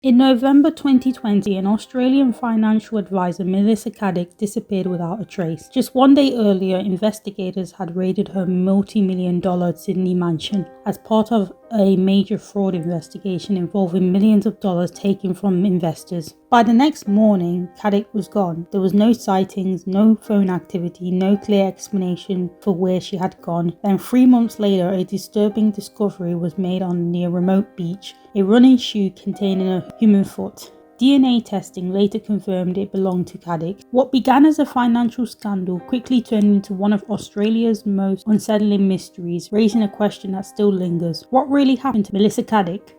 In November 2020, an Australian financial advisor, Melissa Caddick, disappeared without a trace. Just one day earlier, investigators had raided her multi-million-dollar Sydney mansion as part of a major fraud investigation involving millions of dollars taken from investors. By the next morning, Caddick was gone. There was no sightings, no phone activity, no clear explanation for where she had gone. Then 3 months later, a disturbing discovery was made on near remote beach, a running shoe containing a human foot. DNA testing later confirmed it belonged to Caddick. What began as a financial scandal quickly turned into one of Australia's most unsettling mysteries, raising a question that still lingers. What really happened to Melissa Caddick?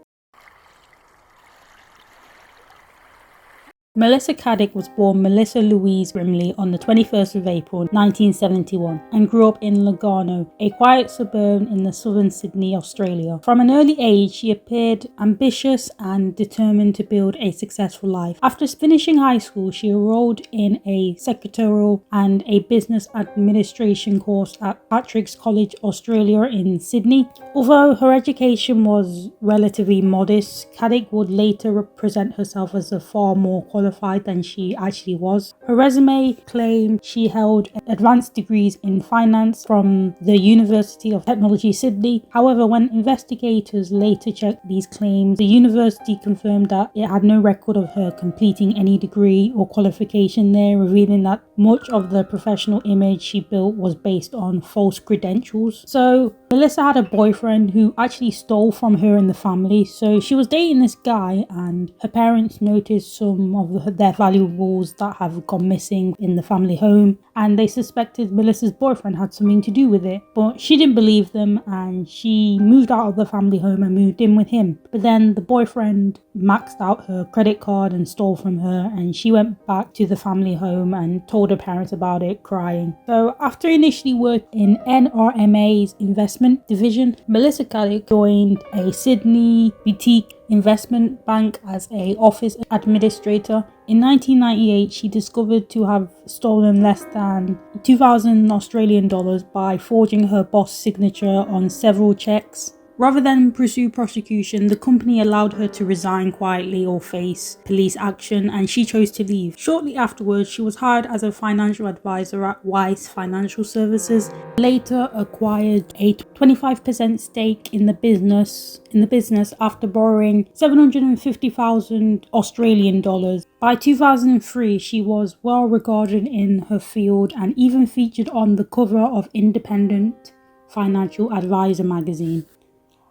Melissa Caddick was born Melissa Louise Brimley on the 21st of April 1971 and grew up in Lugano, a quiet suburb in the southern Sydney, Australia. From an early age, she appeared ambitious and determined to build a successful life. After finishing high school, she enrolled in a secretarial and a business administration course at Patrick's College, Australia in Sydney. Although her education was relatively modest, Caddick would later present herself as a far more qualified than she actually was. Her resume claimed she held advanced degrees in finance from the University of Technology, Sydney. However, when investigators later checked these claims, the university confirmed that it had no record of her completing any degree or qualification there, revealing that much of the professional image she built was based on false credentials. So Melissa had a boyfriend who actually stole from her and the family. So she was dating this guy, and her parents noticed some of their valuables that have gone missing in the family home, and they suspected Melissa's boyfriend had something to do with it. But she didn't believe them, and she moved out of the family home and moved in with him. But then the boyfriend maxed out her credit card and stole from her, and she went back to the family home and told her parents about it, crying. So after initially working in NRMA's investment division, Melissa Caddick joined a Sydney boutique investment bank as a office administrator. In 1998, she discovered to have stolen less than 2,000 Australian dollars by forging her boss' signature on several checks. Rather than pursue prosecution, the company allowed her to resign quietly or face police action, and she chose to leave. Shortly afterwards, she was hired as a financial advisor at Weiss Financial Services, later acquired a 25% stake in the business after borrowing 750,000 Australian dollars. By 2003, she was well regarded in her field and even featured on the cover of Independent Financial Advisor magazine.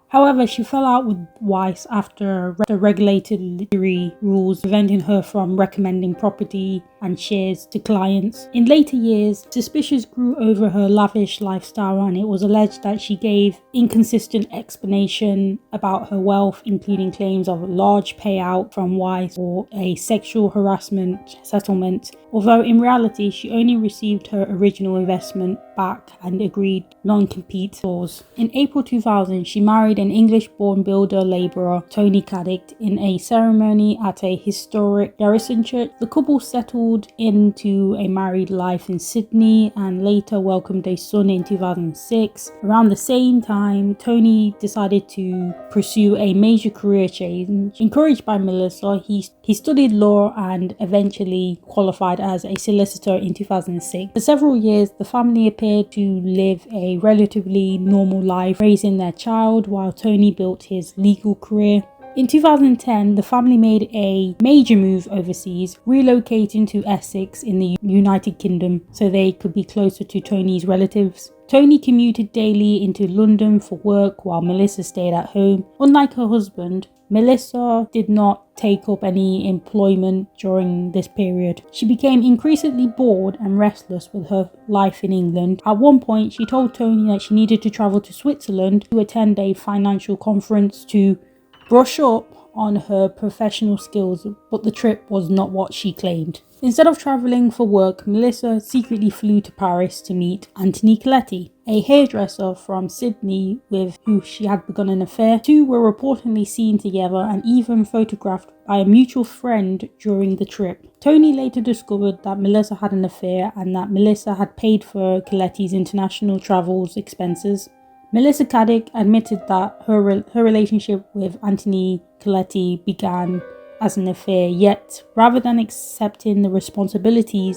However, she fell out with Weiss after the regulatory rules preventing her from recommending property and shares to clients. In later years, suspicions grew over her lavish lifestyle, and it was alleged that she gave inconsistent explanation about her wealth, including claims of a large payout from Weiss or a sexual harassment settlement, although in reality she only received her original investment back and agreed non-compete clause. In April 2000, she married an English-born builder-labourer, Tony Caddick, in a ceremony at a historic Garrison church. The couple settled into a married life in Sydney and later welcomed a son in 2006. Around the same time, Tony decided to pursue a major career change. Encouraged by Melissa, he studied law and eventually qualified as a solicitor in 2006. For several years, the family appeared to live a relatively normal life, raising their child while Tony built his legal career. In 2010, the family made a major move overseas, relocating to Essex in the United Kingdom so they could be closer to Tony's relatives. Tony commuted daily into London for work while Melissa stayed at home. Unlike her husband, Melissa did not take up any employment during this period. She became increasingly bored and restless with her life in England. At one point, she told Tony that she needed to travel to Switzerland to attend a financial conference to brush up on her professional skills, but the trip was not what she claimed. Instead of travelling for work, Melissa secretly flew to Paris to meet Anthony Koletti, a hairdresser from Sydney with who she had begun an affair. Two were reportedly seen together and even photographed by a mutual friend during the trip. Tony later discovered that Melissa had an affair and that Melissa had paid for Koletti's international travels expenses. Melissa Caddick admitted that her relationship with Anthony Koletti began as an affair, yet rather than accepting the responsibility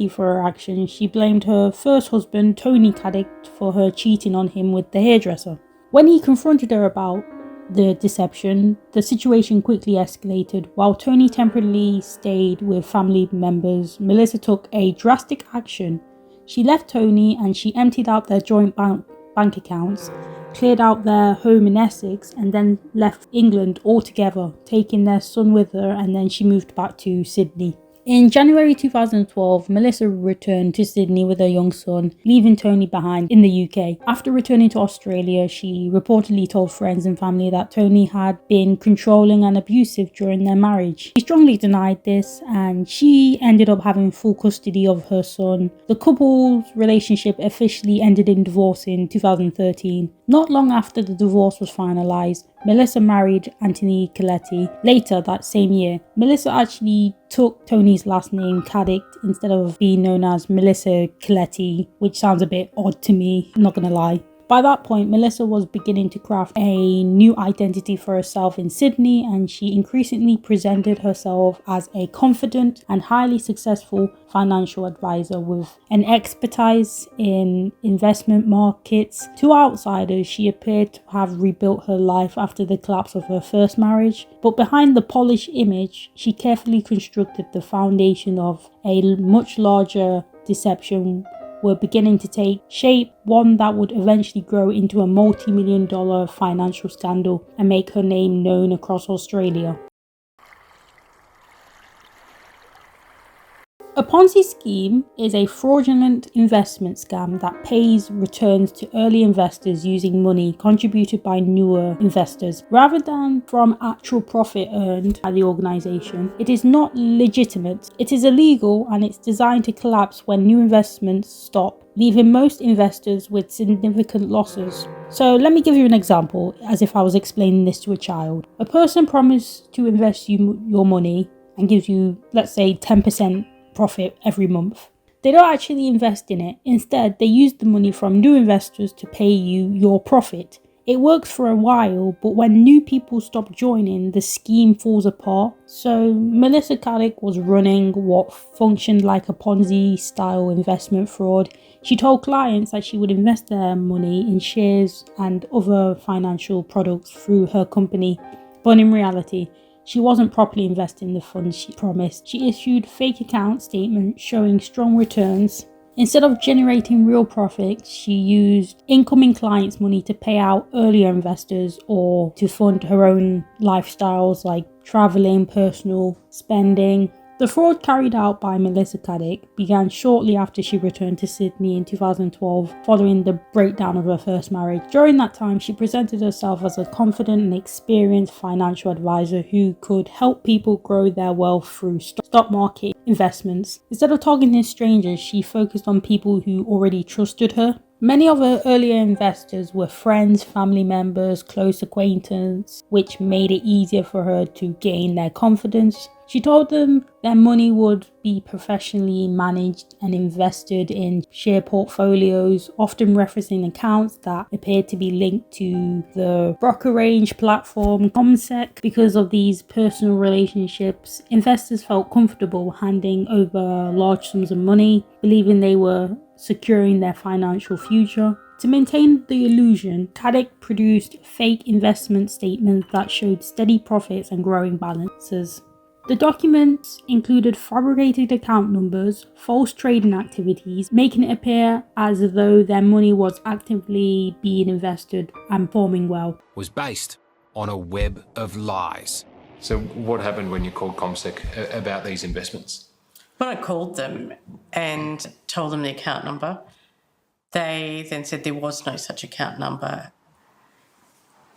for her actions, she blamed her first husband, Tony Caddick, for her cheating on him with the hairdresser. When he confronted her about the deception, the situation quickly escalated. While Tony temporarily stayed with family members, Melissa took a drastic action. She left Tony and she emptied out their joint bank accounts, cleared out their home in Essex, and then left England altogether, taking their son with her, and then she moved back to Sydney. In January 2012, Melissa returned to Sydney with her young son, leaving Tony behind in the UK. After returning to Australia, she reportedly told friends and family that Tony had been controlling and abusive during their marriage. She strongly denied this, and she ended up having full custody of her son. The couple's relationship officially ended in divorce in 2013. Not long after the divorce was finalised, Melissa married Anthony Koletti later that same year. Melissa actually took Tony's last name, Caddick, instead of being known as Melissa Koletti, which sounds a bit odd to me, I'm not gonna lie. By that point, Melissa was beginning to craft a new identity for herself in Sydney, and she increasingly presented herself as a confident and highly successful financial advisor with an expertise in investment markets. To outsiders, she appeared to have rebuilt her life after the collapse of her first marriage, but behind the polished image, she carefully constructed the foundation of a much larger deception were beginning to take shape, one that would eventually grow into a multi-million-dollar financial scandal and make her name known across Australia. A Ponzi scheme is a fraudulent investment scam that pays returns to early investors using money contributed by newer investors rather than from actual profit earned by the organisation. It is not legitimate, it is illegal, and it's designed to collapse when new investments stop, leaving most investors with significant losses. So let me give you an example, as if I was explaining this to a child. A person promised to invest your money and gives you, let's say, 10% profit every month. They don't actually invest in it. Instead, they use the money from new investors to pay you your profit. It works for a while, but when new people stop joining, the scheme falls apart. So Melissa Caddick was running what functioned like a Ponzi style investment fraud. She told clients that she would invest their money in shares and other financial products through her company, but in reality, she wasn't properly investing the funds she promised. She issued fake account statements showing strong returns. Instead of generating real profits, she used incoming clients' money to pay out earlier investors or to fund her own lifestyles like traveling, personal spending. The fraud carried out by Melissa Caddick began shortly after she returned to Sydney in 2012, following the breakdown of her first marriage. During that time, she presented herself as a confident and experienced financial advisor who could help people grow their wealth through stock market investments. Instead of targeting strangers, she focused on people who already trusted her. Many of her earlier investors were friends, family members, close acquaintances, which made it easier for her to gain their confidence. She told them their money would be professionally managed and invested in share portfolios, often referencing accounts that appeared to be linked to the brokerage platform ComSec. Because of these personal relationships, investors felt comfortable handing over large sums of money, believing they were securing their financial future. To maintain the illusion, Caddick produced fake investment statements that showed steady profits and growing balances. The documents included fabricated account numbers, false trading activities, making it appear as though their money was actively being invested and performing well. Was based on a web of lies. So what happened when you called ComSec about these investments? When I called them and told them the account number, they then said there was no such account number.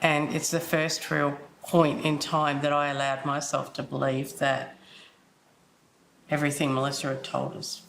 And it's the first real point in time that I allowed myself to believe that everything Melissa had told us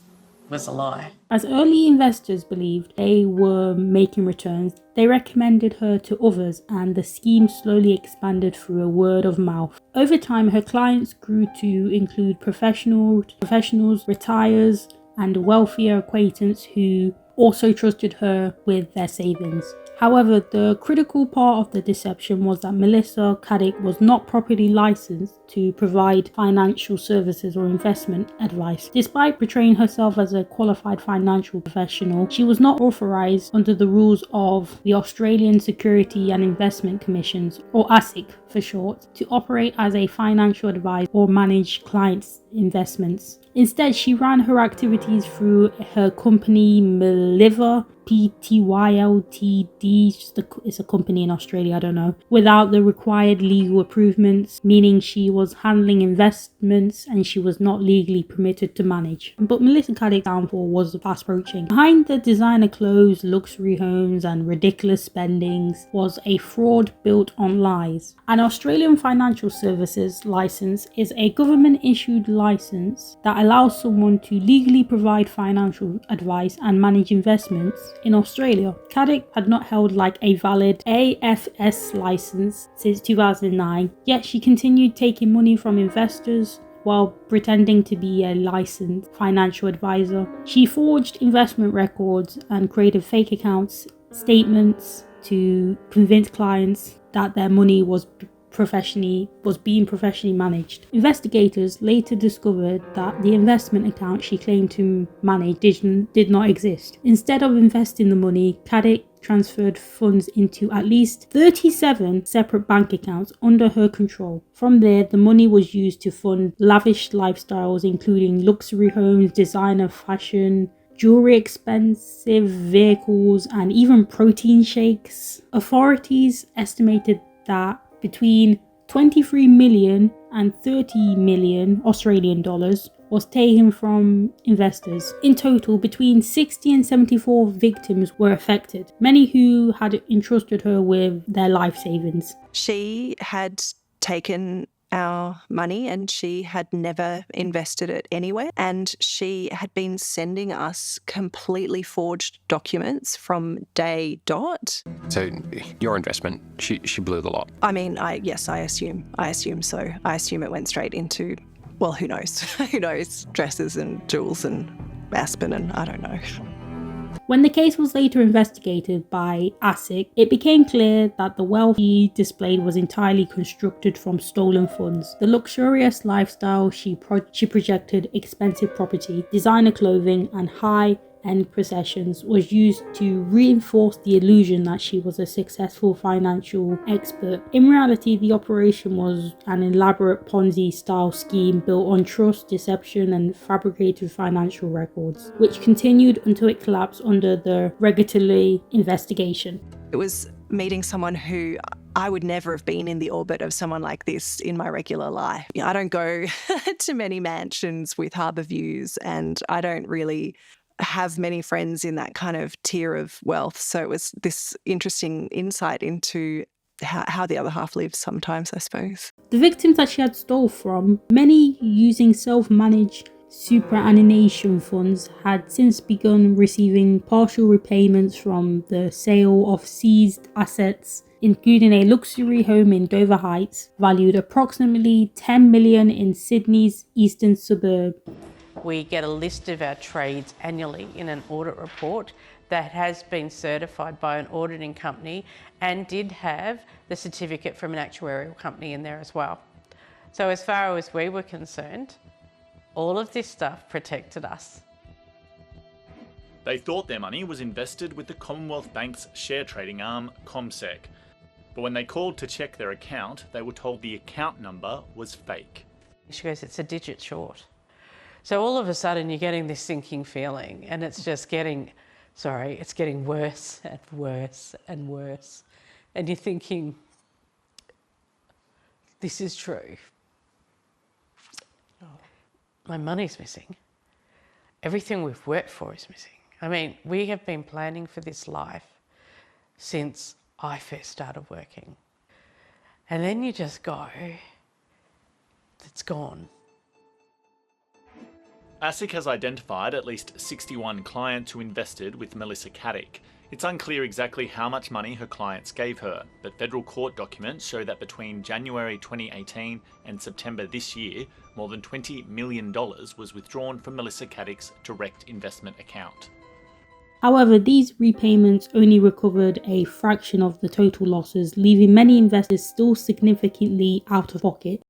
was a lie. As early investors believed they were making returns, they recommended her to others, and the scheme slowly expanded through a word of mouth. Over time, her clients grew to include professionals, retirees, and wealthier acquaintances who also trusted her with their savings. However, the critical part of the deception was that Melissa Caddick was not properly licensed to provide financial services or investment advice. Despite portraying herself as a qualified financial professional, she was not authorised under the rules of the Australian Security and Investment Commissions, or ASIC for short, to operate as a financial advisor or manage clients' investments. Instead, she ran her activities through her company Meliva Pty Ltd, it's a company in Australia, I don't know, without the required legal approvals, meaning she was handling investments and she was not legally permitted to manage. But Melissa Caddick's downfall was fast approaching. Behind the designer clothes, luxury homes and ridiculous spendings was a fraud built on lies. An Australian financial services license is a government issued license that allows someone to legally provide financial advice and manage investments in Australia. Caddick had not held like a valid AFS license since 2009, yet she continued taking money from investors while pretending to be a licensed financial advisor. She forged investment records and created fake accounts, statements to convince clients that their money was being professionally managed. Investigators later discovered that the investment account she claimed to manage did not exist. Instead of investing the money, Caddick transferred funds into at least 37 separate bank accounts under her control. From there, the money was used to fund lavish lifestyles, including luxury homes, designer fashion, jewelry, expensive vehicles, and even protein shakes. Authorities estimated that between 23 million and 30 million Australian dollars was taken from investors. In total, between 60 and 74 victims were affected, many who had entrusted her with their life savings. She had taken our money and she had never invested it anywhere, and she had been sending us completely forged documents from day dot. So your investment, she blew the lot. I mean, I assume so. I assume it went straight into, well, who knows? Who knows? Dresses and jewels and Aspen and I don't know. When the case was later investigated by ASIC, it became clear that the wealth she displayed was entirely constructed from stolen funds. The luxurious lifestyle she projected, expensive property, designer clothing, and high-end possessions was used to reinforce the illusion that she was a successful financial expert. In reality, the operation was an elaborate Ponzi-style scheme built on trust, deception, and fabricated financial records, which continued until it collapsed under the regulatory investigation. It was meeting someone who I would never have been in the orbit of someone like this in my regular life. I don't go to many mansions with harbour views, and I don't really have many friends in that kind of tier of wealth. So it was this interesting insight into how the other half lives sometimes, I suppose. The victims that she had stole from, many using self-managed superannuation funds, had since begun receiving partial repayments from the sale of seized assets, including a luxury home in Dover Heights, valued approximately 10 million in Sydney's eastern suburb. We get a list of our trades annually in an audit report that has been certified by an auditing company and did have the certificate from an actuarial company in there as well. So as far as we were concerned, all of this stuff protected us. They thought their money was invested with the Commonwealth Bank's share trading arm, CommSec. But when they called to check their account, they were told the account number was fake. She goes, it's a digit short. So all of a sudden you're getting this sinking feeling, and it's just getting worse and worse and worse. And you're thinking, this is true. My money's missing. Everything we've worked for is missing. I mean, we have been planning for this life since I first started working. And then you just go, it's gone. ASIC has identified at least 61 clients who invested with Melissa Caddick. It's unclear exactly how much money her clients gave her, but federal court documents show that between January 2018 and September this year, more than $20 million was withdrawn from Melissa Caddick's direct investment account. However, these repayments only recovered a fraction of the total losses, leaving many investors still significantly out of pocket.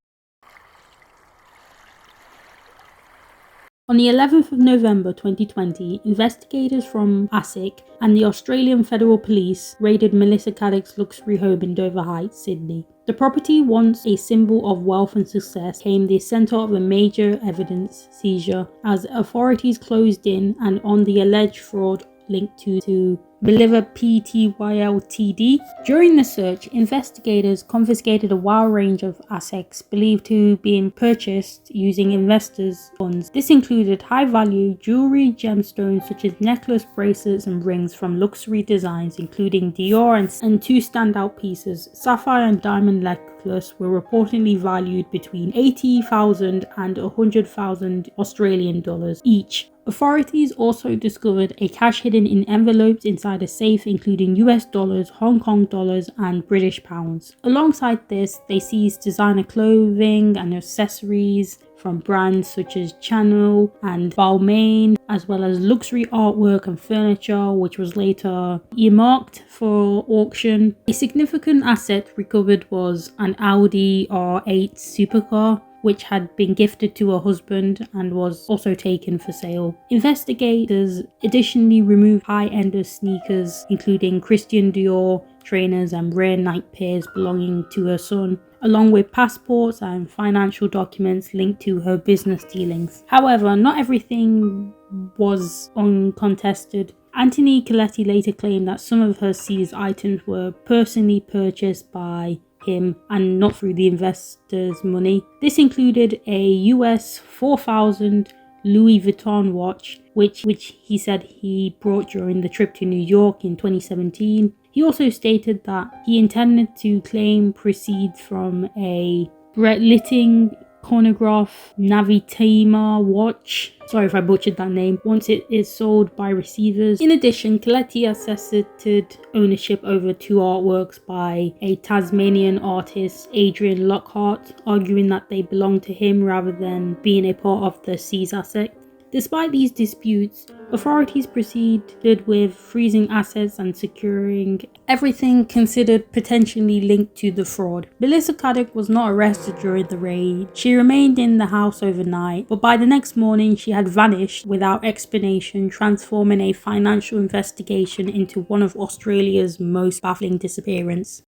On the 11th of November 2020, investigators from ASIC and the Australian Federal Police raided Melissa Caddick's luxury home in Dover Heights, Sydney. The property, once a symbol of wealth and success, became the centre of a major evidence seizure as authorities closed in and on the alleged fraud linked to Believer Pty Ltd. During the search, investigators confiscated a wide range of assets believed to have been purchased using investors' funds. This included high-value jewellery, gemstones such as necklace, bracelets and rings from luxury designs including Dior and two standout pieces, sapphire and diamond necklace were reportedly valued between 80,000 and 100,000 Australian dollars each. Authorities also discovered a cash hidden in envelopes inside a safe including US dollars, Hong Kong dollars and British pounds. Alongside this, they seized designer clothing and accessories from brands such as Chanel and Balmain, as well as luxury artwork and furniture, which was later earmarked for auction. A significant asset recovered was an Audi R8 supercar, which had been gifted to her husband and was also taken for sale. Investigators additionally removed high-end sneakers, including Christian Dior trainers and rare Nike pairs belonging to her son, along with passports and financial documents linked to her business dealings. However, not everything was uncontested. Anthony Koletti later claimed that some of her seized items were personally purchased by him and not through the investors' money. This included a US 4,000 Louis Vuitton watch, which he said he brought during the trip to New York in 2017. He also stated that he intended to claim proceeds from a Breitling chronograph Navitimer watch, sorry if I butchered that name, once it is sold by receivers. In addition, Koletti asserted ownership over two artworks by a Tasmanian artist, Adrian Lockhart, arguing that they belonged to him rather than being a part of the seized asset. Despite these disputes, authorities proceeded with freezing assets and securing everything considered potentially linked to the fraud. Melissa Caddick was not arrested during the raid. She remained in the house overnight, but by the next morning she had vanished without explanation, transforming a financial investigation into one of Australia's most baffling disappearances.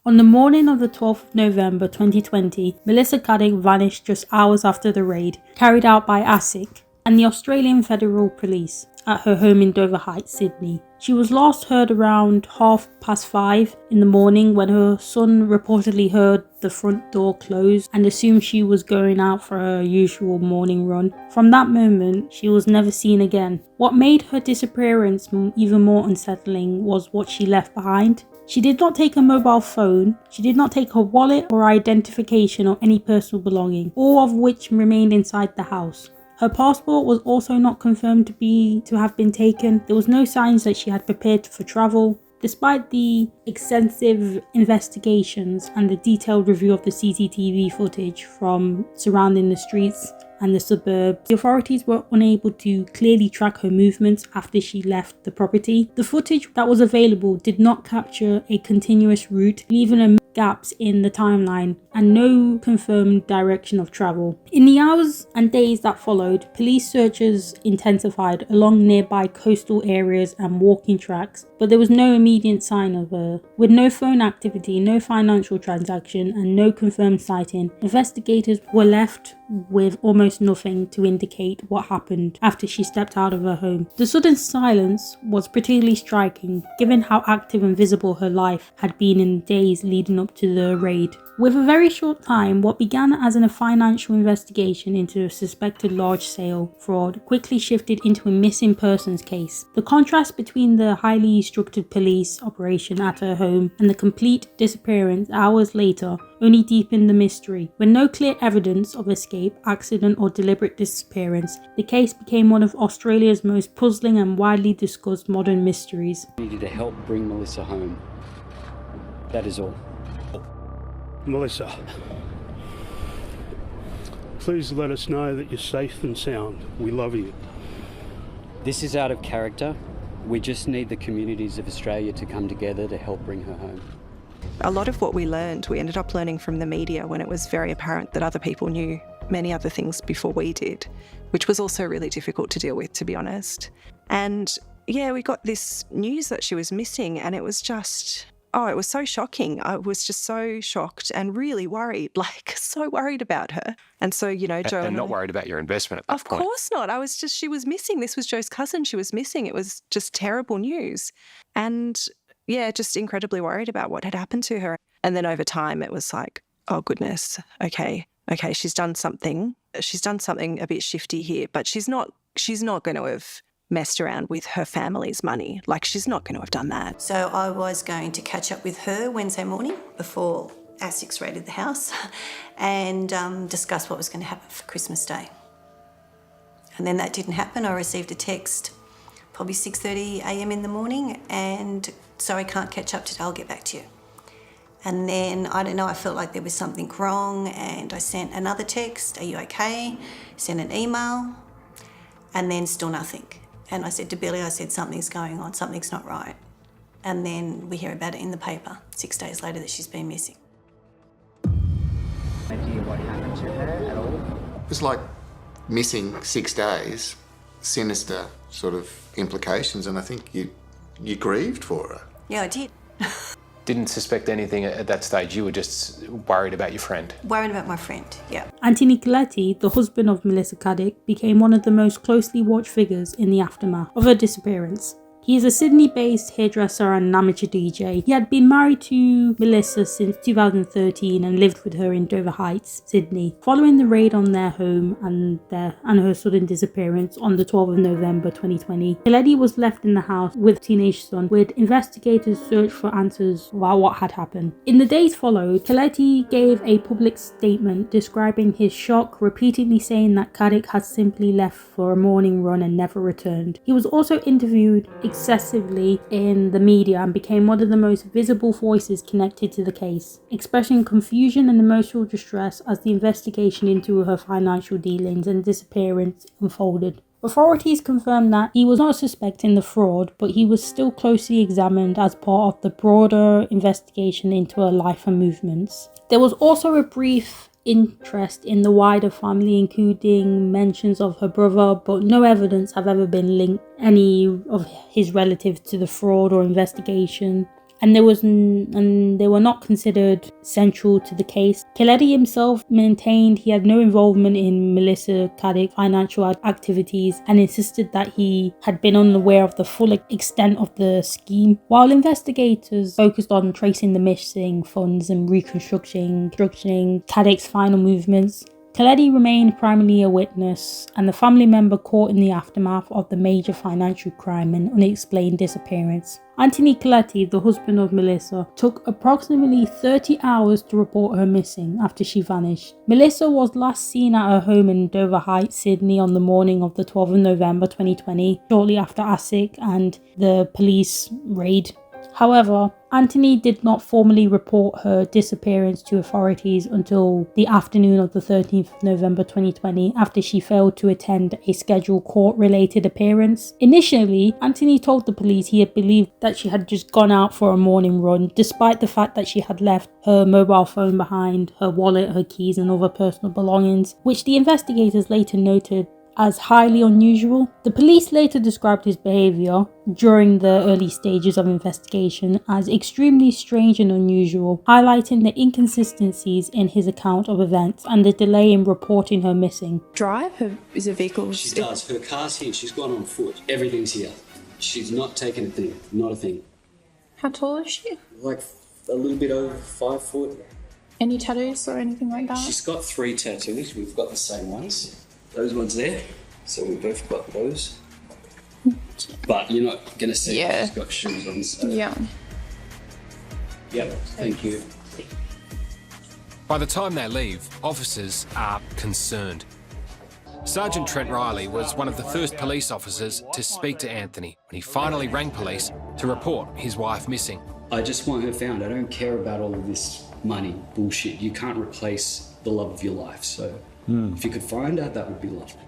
On the morning of the 12th of November 2020, Melissa Caddick vanished just hours after the raid carried out by ASIC and the Australian Federal Police at her home in Dover Heights, Sydney. She was last heard around 5:30 in the morning when her son reportedly heard the front door close and assumed she was going out for her usual morning run. From that moment, she was never seen again. What made her disappearance even more unsettling was what she left behind. She did not take a mobile phone, she did not take her wallet or identification or any personal belonging, all of which remained inside the house. Her passport was also not confirmed to have been taken. There was no signs that she had prepared for travel. Despite the extensive investigations and the detailed review of the CCTV footage from surrounding the streets and the suburbs, the authorities were unable to clearly track her movements after she left the property. The footage that was available did not capture a continuous route, leaving gaps in the timeline and no confirmed direction of travel. In the hours and days that followed, police searches intensified along nearby coastal areas and walking tracks, but there was no immediate sign of her. With no phone activity, no financial transaction, and no confirmed sighting, investigators were left with almost nothing to indicate what happened after she stepped out of her home. The sudden silence was particularly striking, given how active and visible her life had been in the days leading up to the raid. With a very short time, what began as a financial investigation into a suspected large-scale fraud quickly shifted into a missing persons case. The contrast between the highly structured police operation at her home and the complete disappearance hours later only deepened the mystery. With no clear evidence of escape, accident or deliberate disappearance, the case became one of Australia's most puzzling and widely discussed modern mysteries. I needed to help bring Melissa home. That is all. Melissa. Please let us know that you're safe and sound. We love you. This is out of character. We just need the communities of Australia to come together to help bring her home. A lot of what we learned, we ended up learning from the media when it was very apparent that other people knew many other things before we did, which was also really difficult to deal with, to be honest. And yeah, we got this news that she was missing, and it was just, it was so shocking. I was just so shocked and really worried, so worried about her. And so, Joe and not worried about your investment at that point. Of course not. She was missing. This was Joe's cousin. She was missing. It was just terrible news. And yeah, just incredibly worried about what had happened to her. And then over time, it was like, oh goodness, okay, she's done something. She's done something a bit shifty here, but she's not going to have messed around with her family's money. She's not going to have done that. So I was going to catch up with her Wednesday morning before ASICs raided the house and discuss what was going to happen for Christmas Day. And then that didn't happen. I received a text probably 6:30 a.m. in the morning, and sorry, can't catch up today, I'll get back to you. And then, I don't know, I felt like there was something wrong, and I sent another text, are you okay? Sent an email, and then still nothing. And I said to Billy, something's going on, something's not right. And then we hear about it in the paper 6 days later that she's been missing. Idea what happened to her at all? It was like missing 6 days, sinister sort of implications, and I think you grieved for her. Yeah, I did. Didn't suspect anything at that stage. You were just worried about your friend. Worried about my friend, yeah. Anthony Koletti, the husband of Melissa Caddick, became one of the most closely watched figures in the aftermath of her disappearance. He is a Sydney-based hairdresser and an amateur DJ. He had been married to Melissa since 2013 and lived with her in Dover Heights, Sydney. Following the raid on their home and her sudden disappearance on the 12th of November 2020, Koletti was left in the house with a teenage son, with investigators search for answers about what had happened. In the days followed, Koletti gave a public statement describing his shock, repeatedly saying that Caddick had simply left for a morning run and never returned. He was also interviewed excessively in the media and became one of the most visible voices connected to the case, expressing confusion and emotional distress as the investigation into her financial dealings and disappearance unfolded. Authorities confirmed that he was not suspecting the fraud, but he was still closely examined as part of the broader investigation into her life and movements. There was also a brief interest in the wider family, including mentions of her brother, but no evidence have ever been linked any of his relatives to the fraud or investigation, and they were not considered central to the case. Koletti himself maintained he had no involvement in Melissa Caddick's financial activities and insisted that he had been unaware of the full extent of the scheme. While investigators focused on tracing the missing funds and reconstructing Caddick's final movements, Koletti remained primarily a witness and the family member caught in the aftermath of the major financial crime and unexplained disappearance. Anthony Koletti, the husband of Melissa, took approximately 30 hours to report her missing after she vanished. Melissa was last seen at her home in Dover Heights, Sydney on the morning of the 12th of November 2020, shortly after ASIC and the police raid. However, Anthony did not formally report her disappearance to authorities until the afternoon of the 13th of November 2020 after she failed to attend a scheduled court-related appearance. Initially, Anthony told the police he had believed that she had just gone out for a morning run, despite the fact that she had left her mobile phone behind, her wallet, her keys and other personal belongings, which the investigators later noted as highly unusual. The police later described his behaviour during the early stages of investigation as extremely strange and unusual, highlighting the inconsistencies in his account of events and the delay in reporting her missing. Is a vehicle? She does. Her car's here. She's gone on foot. Everything's here. She's not taken a thing. Not a thing. How tall is she? Like a little bit over 5 foot. Any tattoos or anything like that? She's got 3 tattoos. We've got the same ones. Those ones there. So we've both got those. But you're not going to see she's got shoes on. So. Yeah. Yep, thank you. By the time they leave, officers are concerned. Sergeant Trent Riley was one of the first police officers to speak to Anthony when he finally rang police to report his wife missing. I just want her found. I don't care about all of this money bullshit. You can't replace the love of your life, so If you could find her, that would be lovely.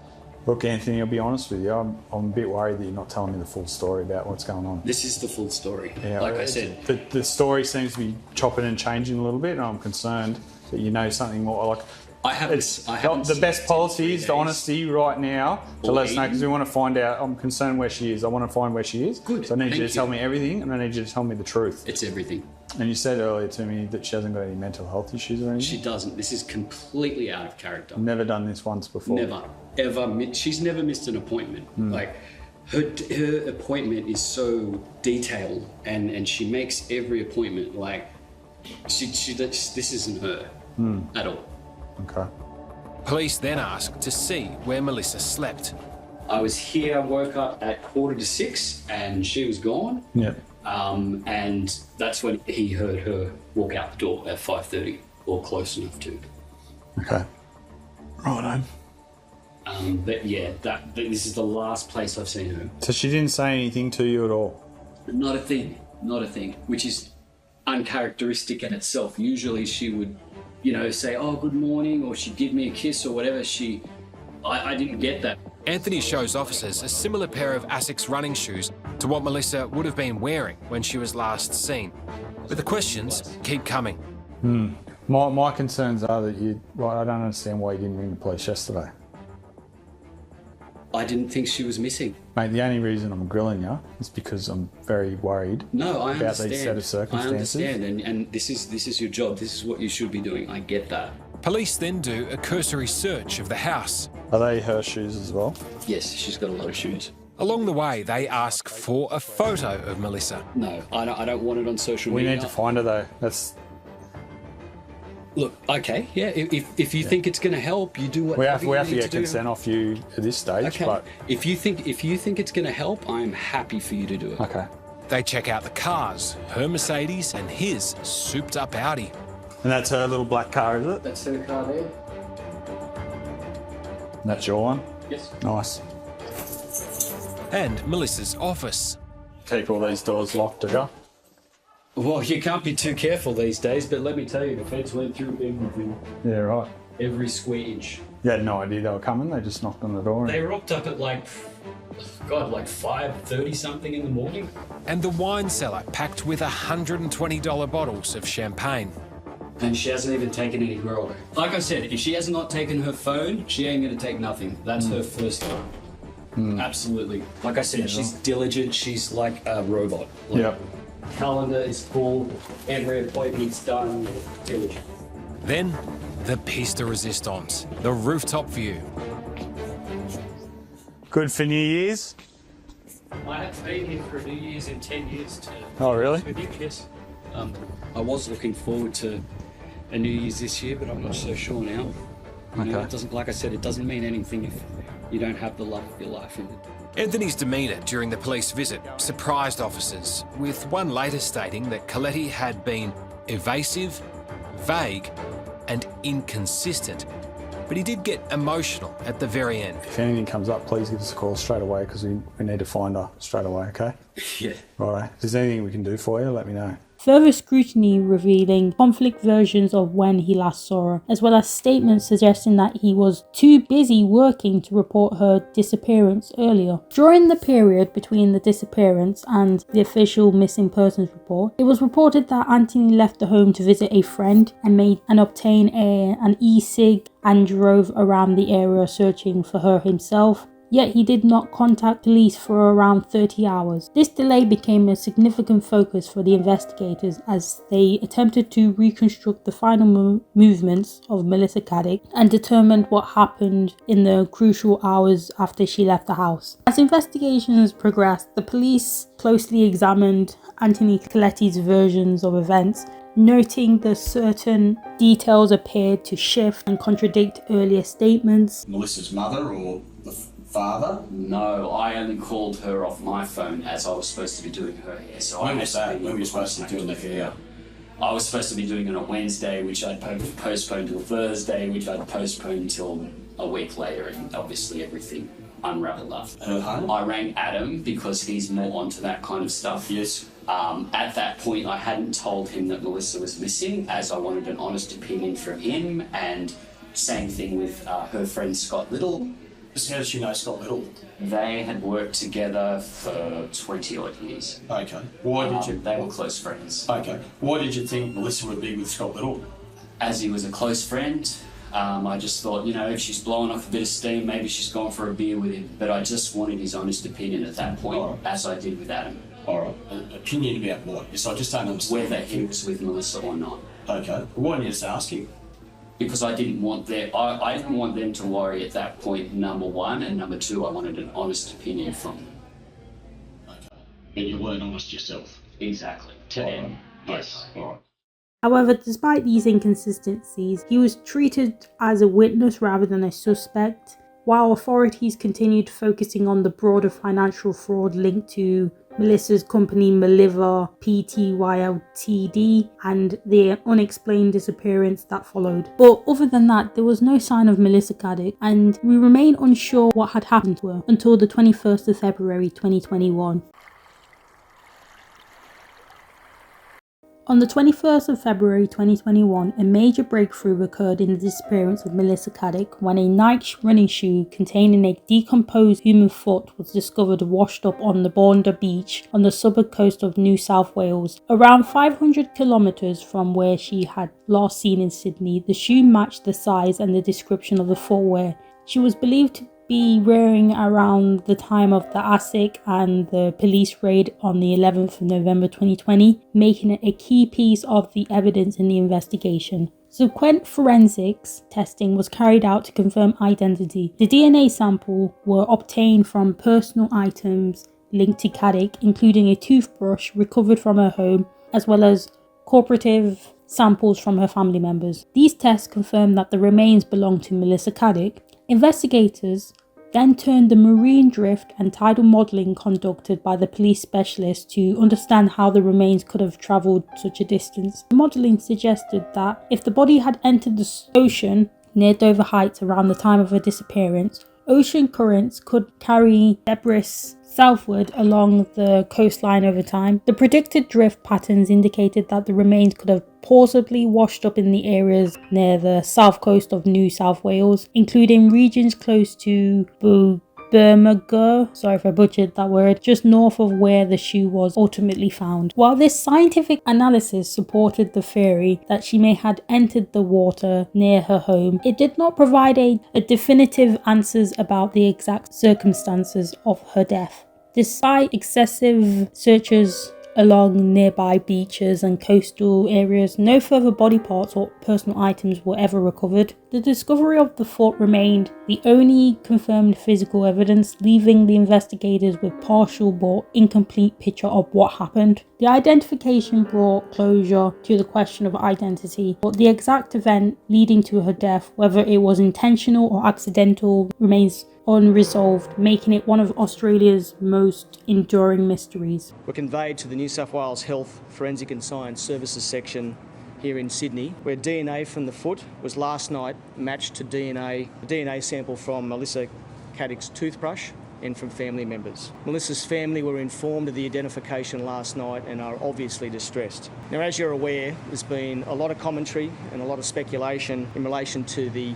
Look, Anthony, I'll be honest with you. I'm a bit worried that you're not telling me the full story about what's going on. This is the full story. Yeah, like I said. The story seems to be chopping and changing a little bit, and I'm concerned that you know something more. Like, I haven't the best policy is the honesty right now to let us know, because we want to find out. I'm concerned where she is. I want to find where she is. Good. So I need you to tell you. me everything, and I need you to tell me the truth. It's everything. And you said earlier to me that she hasn't got any mental health issues or anything? She doesn't. This is completely out of character. Never done this once before? Never, ever. She's never missed an appointment. Like, her appointment is so detailed, and she makes every appointment like, this isn't her at all. Okay. Police then asked to see where Melissa slept. I was here, woke up at 5:45, and she was gone. Yeah. And that's when he heard her walk out the door at 5:30, or close enough to. Okay. Righto. But yeah, this is the last place I've seen her. So she didn't say anything to you at all? Not a thing, which is uncharacteristic in itself. Usually she would, say, oh, good morning, or she'd give me a kiss or whatever. I didn't get that. Anthony shows officers a similar pair of Asics running shoes to what Melissa would have been wearing when she was last seen. But the questions keep coming. My concerns are that I don't understand why you didn't ring the police yesterday. I didn't think she was missing. Mate, the only reason I'm grilling you is because I'm very worried I about these set of circumstances. I understand, and this is your job. This is what you should be doing. I get that. Police then do a cursory search of the house. Are they her shoes as well? Yes, she's got a lot of shoes. Along the way, they ask for a photo of Melissa. No, I don't want it on social media. We need to find her though. Look, okay, yeah. If you think it's going to help, you do whatever we have you to need get to consent off you at this stage. Okay. But if you think it's going to help, I'm happy for you to do it. Okay. They check out the cars, her Mercedes and his souped-up Audi. And that's her little black car, is it? That's her car there. And that's your one? Yes. Nice. And Melissa's office. Keep all these doors locked, do you? Well, you can't be too careful these days, but let me tell you, the feds went through everything. Yeah, right. Every square inch. You had no idea they were coming, they just knocked on the door. They rocked up at like 5:30 something in the morning. And the wine cellar packed with $120 bottles of champagne. And she hasn't even taken any grog. Like I said, if she has not taken her phone, she ain't going to take nothing. That's her first one. Absolutely. Like I said, she's diligent. She's like a robot. Yep. Calendar is full. Every appointment's done. Diligent. Then, the piece de resistance, the rooftop view. Good for New Year's? I haven't been here for New Year's in 10 years. Oh, really? Yes. I was looking forward to a New Year's this year, but I'm not so sure now. You know, it doesn't, like I said, it doesn't mean anything if you don't have the love of your life in it. Anthony's demeanour during the police visit surprised officers, with one later stating that Koletti had been evasive, vague and inconsistent. But he did get emotional at the very end. If anything comes up, please give us a call straight away, because we need to find her straight away, okay? Yeah. Right. If there's anything we can do for you, let me know. Further scrutiny revealing conflict versions of when he last saw her, as well as statements suggesting that he was too busy working to report her disappearance earlier. During the period between the disappearance and the official missing persons report, it was reported that Anthony left the home to visit a friend and obtain an e-cig and drove around the area searching for her himself. Yet he did not contact police for around 30 hours. This delay became a significant focus for the investigators as they attempted to reconstruct the final movements of Melissa Caddick and determined what happened in the crucial hours after she left the house. As investigations progressed, the police closely examined Anthony Koletti's versions of events, noting that certain details appeared to shift and contradict earlier statements. Melissa's mother or the father? No, I only called her off my phone as I was supposed to be doing her hair. So when was that? When were you supposed to be doing the hair? I was supposed to be doing it on Wednesday, which I'd postponed till Thursday, which I'd postponed till a week later, and obviously everything unraveled up. I rang Adam because he's more onto that kind of stuff. Yes. At that point, I hadn't told him that Melissa was missing, as I wanted an honest opinion from him, and Same thing with her friend Scott Little. How does she know Scott Little? They had worked together for 20 odd years. Okay. Why did you? They were close friends. Okay. Why did you think Melissa would be with Scott Little? As he was a close friend, I just thought, you know, if she's blowing off a bit of steam, maybe she's gone for a beer with him. But I just wanted his honest opinion at that point, as I did with Adam. All right. Opinion about what? Yes, I just don't understand. Whether he was with Melissa or not. Okay. Why didn't you just ask him? Because I didn't want I didn't want them to worry at that point, number one, and number two, I wanted an honest opinion from them. Okay. And you weren't honest yourself? Exactly. To them, yes. All right. However, despite these inconsistencies, he was treated as a witness rather than a suspect, while authorities continued focusing on the broader financial fraud linked to Melissa's company Meliva Pty Ltd and the unexplained disappearance that followed. But other than that, there was no sign of Melissa Caddick, and we remain unsure what had happened to her until the 21st of February 2021. On the 21st of February 2021, a major breakthrough occurred in the disappearance of Melissa Caddick when a Nike running shoe containing a decomposed human foot was discovered washed up on the Bondi beach on the southern coast of New South Wales. Around 500 kilometres from where she had last seen in Sydney, the shoe matched the size and the description of the footwear she was believed to be wearing around the time of the ASIC and the police raid on the 11th of November 2020, making it a key piece of the evidence in the investigation. Subsequent forensics testing was carried out to confirm identity. The DNA sample were obtained from personal items linked to Caddick, including a toothbrush recovered from her home, as well as corporative samples from her family members. These tests confirmed that the remains belonged to Melissa Caddick. Investigators then turned the marine drift and tidal modelling conducted by the police specialist to understand how the remains could have travelled such a distance. The modelling suggested that if the body had entered the ocean near Dover Heights around the time of her disappearance, ocean currents could carry debris southward along the coastline over time. The predicted drift patterns indicated that the remains could have plausibly washed up in the areas near the south coast of New South Wales, including regions close to Bermuda, sorry if I butchered that word, just north of where the shoe was ultimately found. While this scientific analysis supported the theory that she may have entered the water near her home, it did not provide a definitive answers about the exact circumstances of her death. Despite excessive searches along nearby beaches and coastal areas, no further body parts or personal items were ever recovered. The discovery of the foot remained the only confirmed physical evidence, leaving the investigators with partial but incomplete picture of what happened. The identification brought closure to the question of identity, but the exact event leading to her death, whether it was intentional or accidental, remains unresolved, making it one of Australia's most enduring mysteries. Were conveyed to the New South Wales Health Forensic and Science Services section here in Sydney, where DNA from the foot was last night matched to a DNA sample from Melissa Caddick's toothbrush and from family members. Melissa's family were informed of the identification last night and are obviously distressed. Now, as you're aware, there's been a lot of commentary and a lot of speculation in relation to the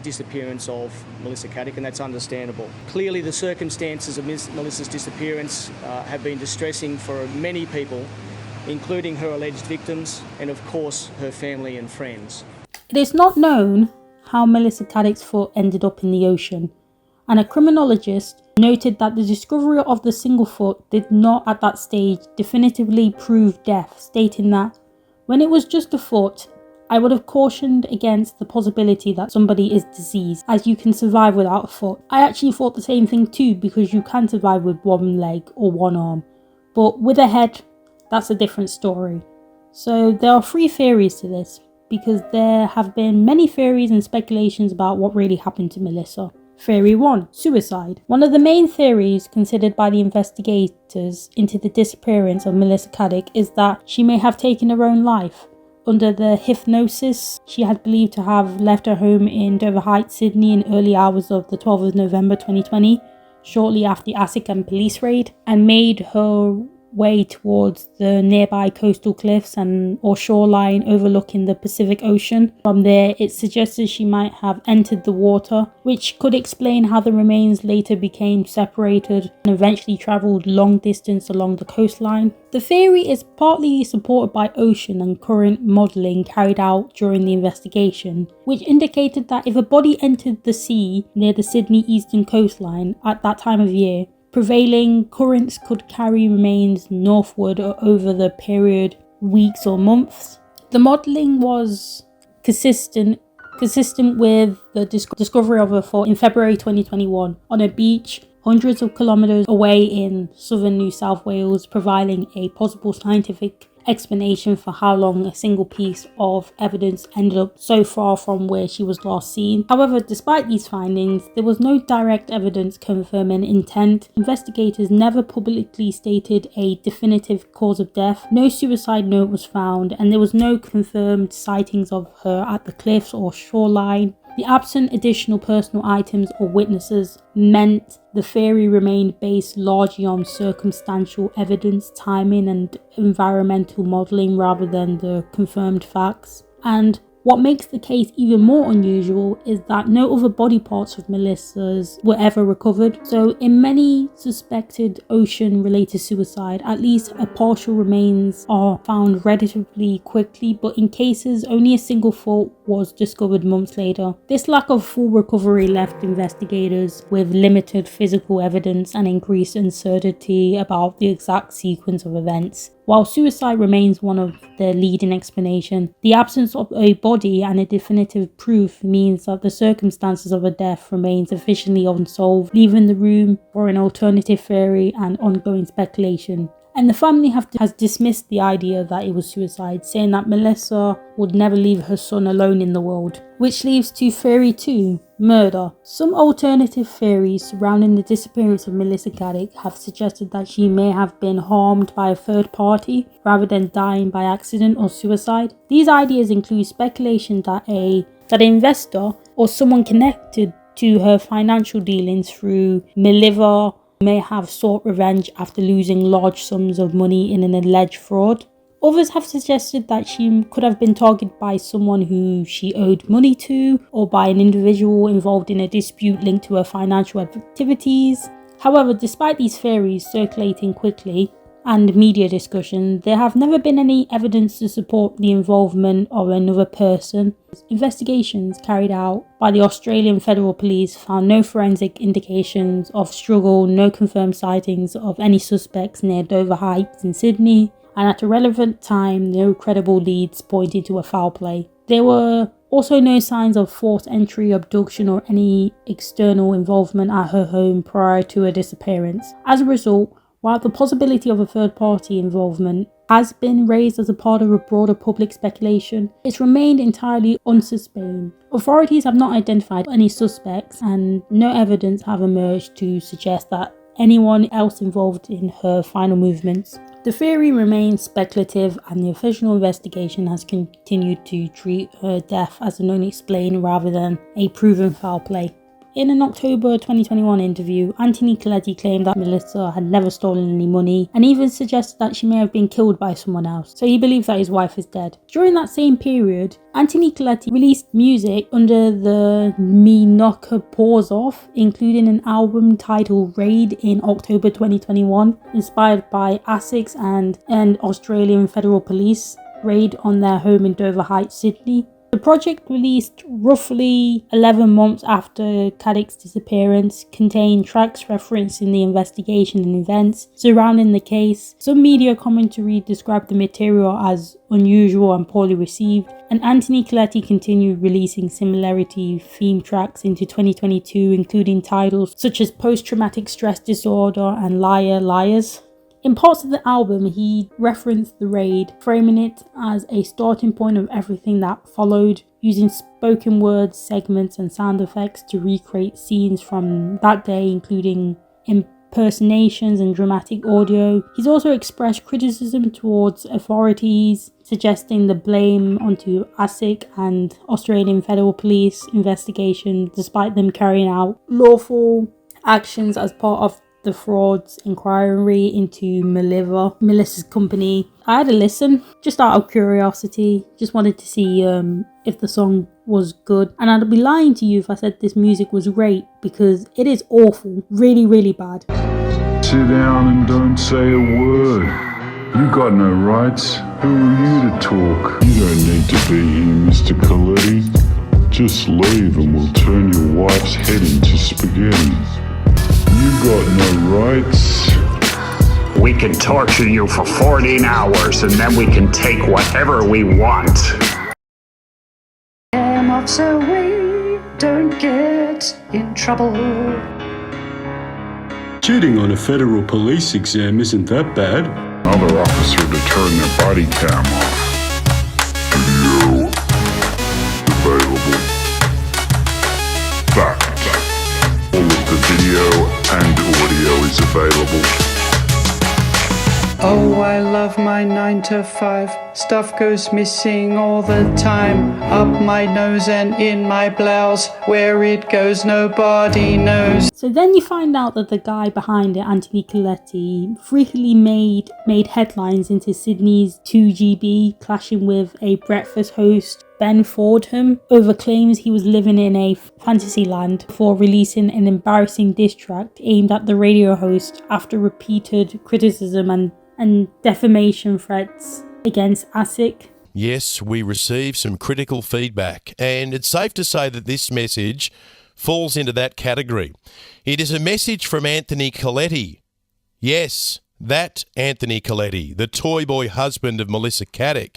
disappearance of Melissa Caddick, and that's understandable. Clearly, the circumstances of Melissa's disappearance have been distressing for many people, including her alleged victims and, of course, her family and friends. It is not known how Melissa Caddick's foot ended up in the ocean, and a criminologist noted that the discovery of the single foot did not at that stage definitively prove death, stating that, "When it was just a foot, I would have cautioned against the possibility that somebody is deceased, as you can survive without a foot. I actually thought the same thing too, because you can survive with one leg or one arm. But with a head, that's a different story." So there are three theories to this, because there have been many theories and speculations about what really happened to Melissa. Theory 1. Suicide. One of the main theories considered by the investigators into the disappearance of Melissa Caddick is that she may have taken her own life. Under the hypnosis, she had believed to have left her home in Dover Heights, Sydney in early hours of the 12th of November 2020, shortly after the ASIC and police raid, and made her way towards the nearby coastal cliffs or shoreline overlooking the Pacific Ocean. From there, it suggested she might have entered the water, which could explain how the remains later became separated and eventually travelled long distance along the coastline. The theory is partly supported by ocean and current modelling carried out during the investigation, which indicated that if a body entered the sea near the Sydney eastern coastline at that time of year, prevailing currents could carry remains northward or over the period weeks or months. The modelling was consistent with the discovery of her foot in February 2021 on a beach hundreds of kilometres away in southern New South Wales, providing a possible scientific explanation for how long a single piece of evidence ended up so far from where she was last seen. However, despite these findings, there was no direct evidence confirming intent. Investigators never publicly stated a definitive cause of death. No suicide note was found, and there was no confirmed sightings of her at the cliffs or shoreline. The absent additional personal items or witnesses meant the theory remained based largely on circumstantial evidence, timing and environmental modelling rather than the confirmed facts. And what makes the case even more unusual is that no other body parts of Melissa's were ever recovered. So in many suspected ocean-related suicide, at least a partial remains are found relatively quickly, but in cases only a single foot was discovered months later. This lack of full recovery left investigators with limited physical evidence and increased uncertainty about the exact sequence of events. While suicide remains one of the leading explanations, the absence of a body and a definitive proof means that the circumstances of her death remain sufficiently unsolved, leaving the room for an alternative theory and ongoing speculation. And the family has dismissed the idea that it was suicide, saying that Melissa would never leave her son alone in the world. Which leads to theory 2, murder. Some alternative theories surrounding the disappearance of Melissa Caddick have suggested that she may have been harmed by a third party rather than dying by accident or suicide. These ideas include speculation that an investor or someone connected to her financial dealings through Melissa may have sought revenge after losing large sums of money in an alleged fraud. Others have suggested that she could have been targeted by someone who she owed money to, or by an individual involved in a dispute linked to her financial activities. However, despite these theories circulating quickly and media discussion, there have never been any evidence to support the involvement of another person. Investigations carried out by the Australian Federal Police found no forensic indications of struggle, no confirmed sightings of any suspects near Dover Heights in Sydney, and at a relevant time, no credible leads pointing to a foul play. There were also no signs of forced entry, abduction, or any external involvement at her home prior to her disappearance. As a result, while the possibility of a third-party involvement has been raised as a part of a broader public speculation, it's remained entirely unsustained. Authorities have not identified any suspects, and no evidence have emerged to suggest that anyone else involved in her final movements. The theory remains speculative, and the official investigation has continued to treat her death as an unexplained rather than a proven foul play. In an October 2021 interview, Anthony Koletti claimed that Melissa had never stolen any money and even suggested that she may have been killed by someone else, so he believes that his wife is dead. During that same period, Anthony Koletti released music under the Me Knocker Paws Off, including an album titled Raid in October 2021, inspired by ASIC's and Australian Federal Police raid on their home in Dover Heights, Sydney. The project, released roughly 11 months after Caddick's disappearance, contained tracks referencing the investigation and events surrounding the case. Some media commentary described the material as unusual and poorly received, and Anthony Koletti continued releasing similarity themed tracks into 2022, including titles such as Post-Traumatic Stress Disorder and Liar Liars. In parts of the album, he referenced the raid, framing it as a starting point of everything that followed, using spoken words, segments and sound effects to recreate scenes from that day, including impersonations and dramatic audio. He's also expressed criticism towards authorities, suggesting the blame onto ASIC and Australian Federal Police investigation, despite them carrying out lawful actions as part of the fraud's inquiry into Melissa's company. I had a listen, just out of curiosity. Just wanted to see if the song was good. And I'd be lying to you if I said this music was great, because it is awful. Really, really bad. Sit down and don't say a word. You got no rights. Who are you to talk? You don't need to be here, Mr. Koletti. Just leave and we'll turn your wife's head into spaghetti. You got no rights. We can torture you for 14 hours and then we can take whatever we want. Off so we don't get in trouble. Cheating on a federal police exam isn't that bad. Another officer to turn their body cam off. Video available. Fact. All of the video and audio is available. Oh, I love my 9 to 5. Stuff goes missing all the time. Up my nose and in my blouse. Where it goes, nobody knows. So then you find out that the guy behind it, Anthony Koletti, freakily made headlines into Sydney's 2GB, clashing with a breakfast host, Ben Fordham, over claims he was living in a fantasy land before releasing an embarrassing diss track aimed at the radio host after repeated criticism and defamation threats against ASIC. Yes, we received some critical feedback, and it's safe to say that this message falls into that category. It is a message from Anthony Koletti. Yes, that Anthony Koletti, the toy boy husband of Melissa Caddick.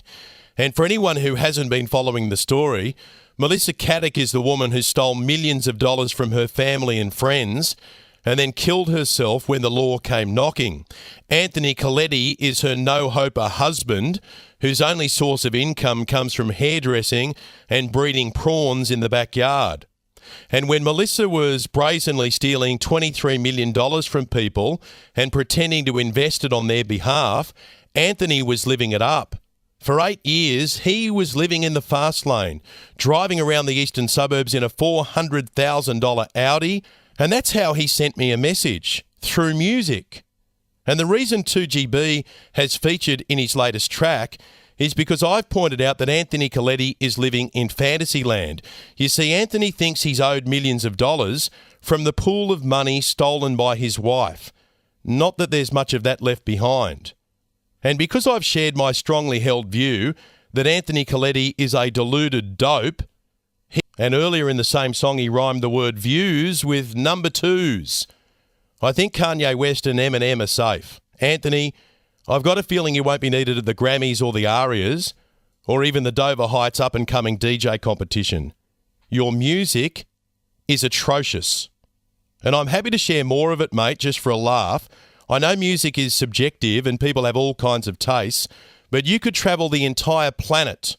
And for anyone who hasn't been following the story, Melissa Caddick is the woman who stole millions of dollars from her family and friends and then killed herself when the law came knocking. Anthony Koletti is her no-hoper husband, whose only source of income comes from hairdressing and breeding prawns in the backyard. And when Melissa was brazenly stealing $23 million from people and pretending to invest it on their behalf, Anthony was living it up. For 8 years, he was living in the fast lane, driving around the eastern suburbs in a $400,000 Audi, and that's how he sent me a message, through music. And the reason 2GB has featured in his latest track is because I've pointed out that Anthony Koletti is living in fantasy land. You see, Anthony thinks he's owed millions of dollars from the pool of money stolen by his wife. Not that there's much of that left behind. And because I've shared my strongly held view that Anthony Koletti is a deluded dope, and earlier in the same song he rhymed the word views with number twos, I think Kanye West and Eminem are safe. Anthony, I've got a feeling you won't be needed at the Grammys or the Arias, or even the Dover Heights up-and-coming DJ competition. Your music is atrocious. And I'm happy to share more of it, mate, just for a laugh. I know music is subjective and people have all kinds of tastes, but you could travel the entire planet,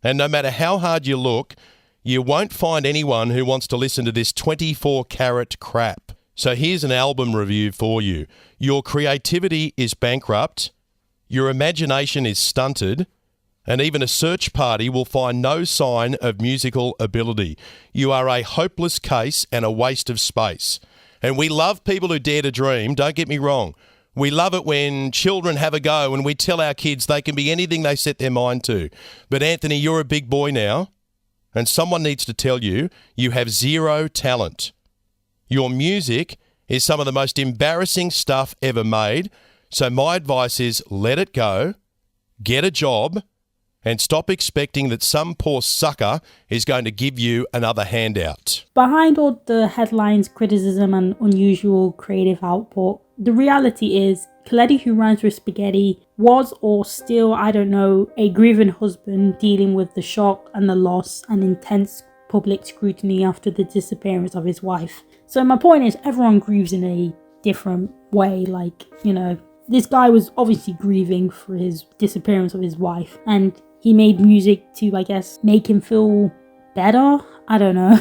and no matter how hard you look, you won't find anyone who wants to listen to this 24-carat crap. So here's an album review for you. Your creativity is bankrupt, your imagination is stunted, and even a search party will find no sign of musical ability. You are a hopeless case and a waste of space. And we love people who dare to dream, don't get me wrong. We love it when children have a go and we tell our kids they can be anything they set their mind to. But Anthony, you're a big boy now, and someone needs to tell you, you have zero talent. Your music is some of the most embarrassing stuff ever made, so my advice is let it go, get a job, and stop expecting that some poor sucker is going to give you another handout. Behind all the headlines, criticism and unusual creative output, the reality is Koletti, who rhymes with spaghetti, was or still, I don't know, a grieving husband dealing with the shock and the loss and intense public scrutiny after the disappearance of his wife. So my point is, everyone grieves in a different way. Like, you know, this guy was obviously grieving for his disappearance of his wife, and he made music to, I guess, make him feel better? I don't know.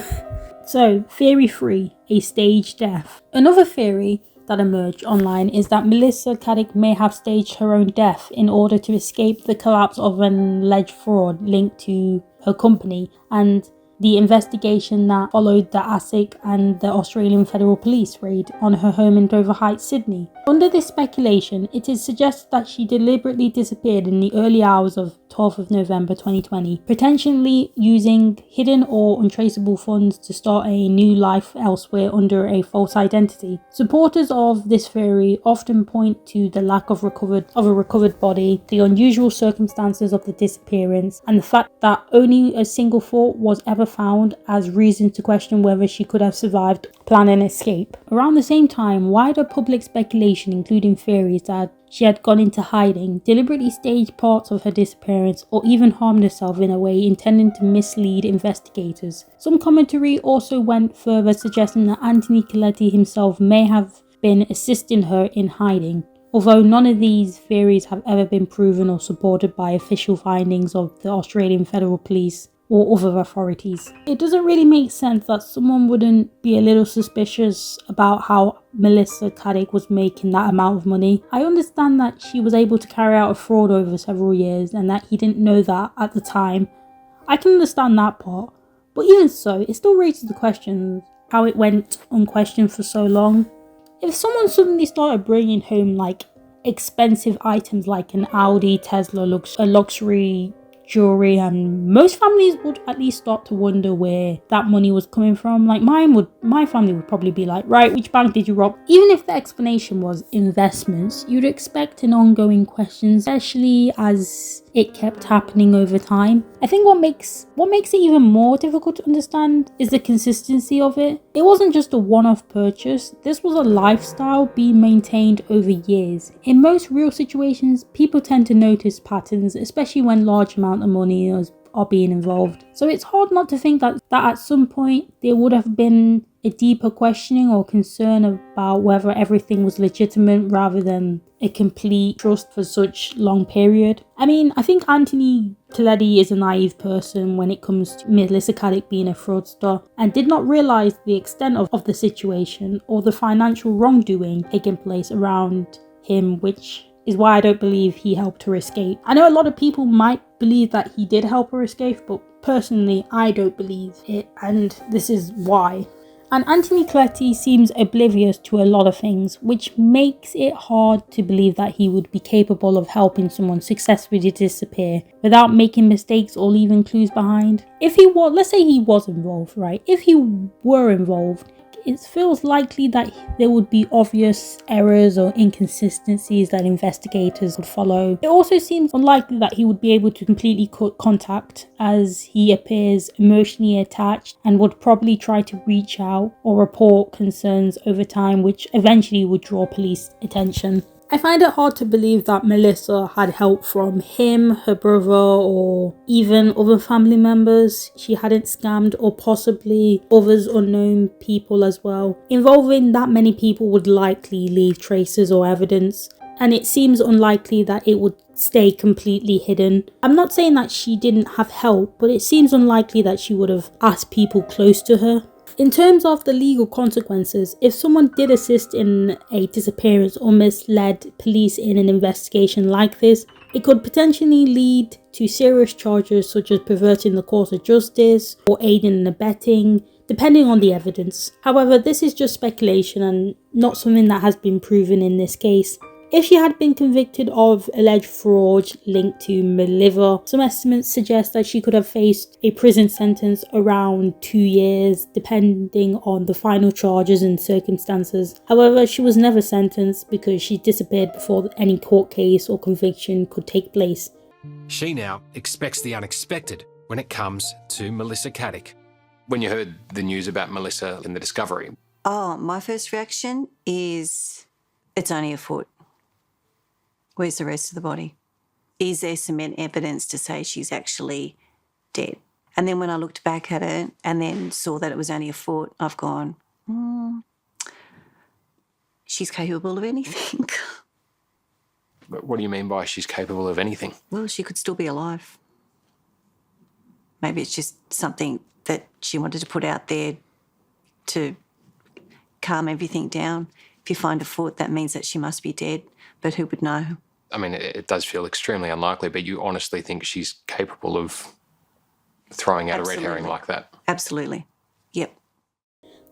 So, theory 3, a staged death. Another theory that emerged online is that Melissa Caddick may have staged her own death in order to escape the collapse of an alleged fraud linked to her company, and the investigation that followed the ASIC and the Australian Federal Police raid on her home in Dover Heights, Sydney. Under this speculation, it is suggested that she deliberately disappeared in the early hours of 12th of November 2020, potentially using hidden or untraceable funds to start a new life elsewhere under a false identity. Supporters of this theory often point to the lack of a recovered body, the unusual circumstances of the disappearance, and the fact that only a single thought was ever found as reason to question whether she could have survived plan an escape. Around the same time, wider public speculation, including theories that she had gone into hiding, deliberately staged parts of her disappearance, or even harmed herself in a way intending to mislead investigators. Some commentary also went further, suggesting that Anthony Koletti himself may have been assisting her in hiding, although none of these theories have ever been proven or supported by official findings of the Australian Federal Police or other authorities. It doesn't really make sense that someone wouldn't be a little suspicious about how Melissa Caddick was making that amount of money. I understand that she was able to carry out a fraud over several years and that he didn't know that at the time. I can understand that part, but even so, it still raises the question how it went unquestioned for so long. If someone suddenly started bringing home like expensive items like an Audi, Tesla, a luxury jewelry, and most families would at least start to wonder where that money was coming from. Like my family would probably be like, right, which bank did you rob? Even if the explanation was investments, you'd expect an ongoing question, especially as it kept happening over time. I think what makes it even more difficult to understand is the consistency of it. It wasn't just a one-off purchase. This was a lifestyle being maintained over years. In most real situations, people tend to notice patterns, especially when large amount of money are being involved. So it's hard not to think that at some point there would have been a deeper questioning or concern about whether everything was legitimate rather than a complete trust for such long period. I mean, I think Anthony Koletti is a naive person when it comes to Melissa Caddick being a fraudster and did not realise the extent of the situation or the financial wrongdoing taking place around him, which is why I don't believe he helped her escape. I know a lot of people might believe that he did help her escape, but personally I don't believe it, and this is why. And Anthony Koletti seems oblivious to a lot of things, which makes it hard to believe that he would be capable of helping someone successfully disappear without making mistakes or leaving clues behind. If he was, let's say he was involved, right? If he were involved, it feels likely that there would be obvious errors or inconsistencies that investigators would follow. It also seems unlikely that he would be able to completely cut contact, as he appears emotionally attached and would probably try to reach out or report concerns over time, which eventually would draw police attention. I find it hard to believe that Melissa had help from him, her brother, or even other family members she hadn't scammed, or possibly others unknown people as well. Involving that many people would likely leave traces or evidence, and it seems unlikely that it would stay completely hidden. I'm not saying that she didn't have help, but it seems unlikely that she would have asked people close to her. In terms of the legal consequences, if someone did assist in a disappearance or misled police in an investigation like this, it could potentially lead to serious charges such as perverting the course of justice or aiding and abetting, depending on the evidence. However, this is just speculation and not something that has been proven in this case. If she had been convicted of alleged fraud linked to Melissa, some estimates suggest that she could have faced a prison sentence around 2 years, depending on the final charges and circumstances. However, she was never sentenced because she disappeared before any court case or conviction could take place. She now expects the unexpected when it comes to Melissa Caddick. When you heard the news about Melissa and the discovery? Oh, my first reaction is it's only a foot. Where's the rest of the body? Is there some evidence to say she's actually dead? And then when I looked back at it and then saw that it was only a foot, I've gone, she's capable of anything. But what do you mean by she's capable of anything? Well, she could still be alive. Maybe it's just something that she wanted to put out there to calm everything down. If you find a foot, that means that she must be dead, but who would know? I mean, it does feel extremely unlikely, but you honestly think she's capable of throwing out a red Absolutely. herring like that. Absolutely. Yep.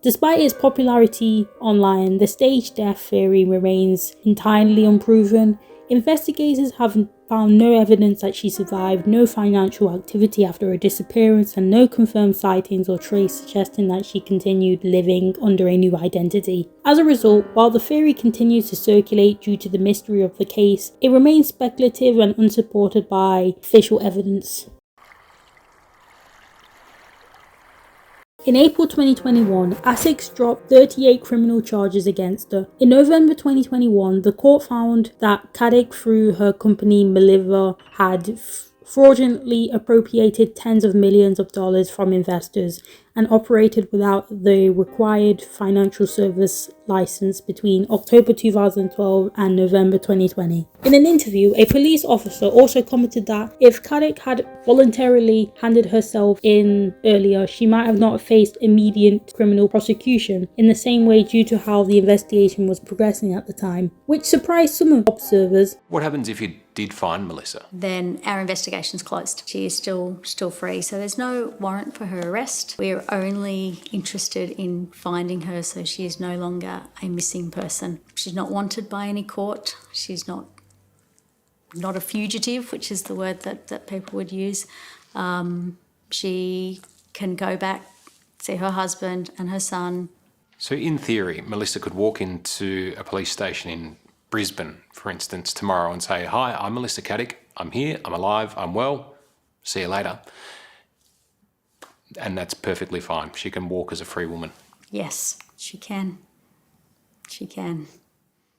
Despite its popularity online, the staged death theory remains entirely unproven. Investigators have found no evidence that she survived, no financial activity after her disappearance, and no confirmed sightings or trace suggesting that she continued living under a new identity. As a result, while the theory continues to circulate due to the mystery of the case, it remains speculative and unsupported by official evidence. In April 2021, Essex dropped 38 criminal charges against her. In November 2021, the court found that Caddick, through her company Melissa, had fraudulently appropriated tens of millions of dollars from investors and operated without the required financial service license between October 2012 and November 2020. In an interview, a police officer also commented that if Caddick had voluntarily handed herself in earlier, she might have not faced immediate criminal prosecution in the same way due to how the investigation was progressing at the time, which surprised some observers. What happens if you did find Melissa? Then our investigation's closed. She is still free, so there's no warrant for her arrest. We're only interested in finding her, so she is no longer a missing person. She's not wanted by any court. She's not a fugitive, which is the word that people would use. She can go back, see her husband and her son. So in theory, Melissa could walk into a police station in Brisbane, for instance, tomorrow and say, "Hi, I'm Melissa Caddick. I'm here, I'm alive, I'm well. See you later." And that's perfectly fine. She can walk as a free woman. Yes, she can. She can.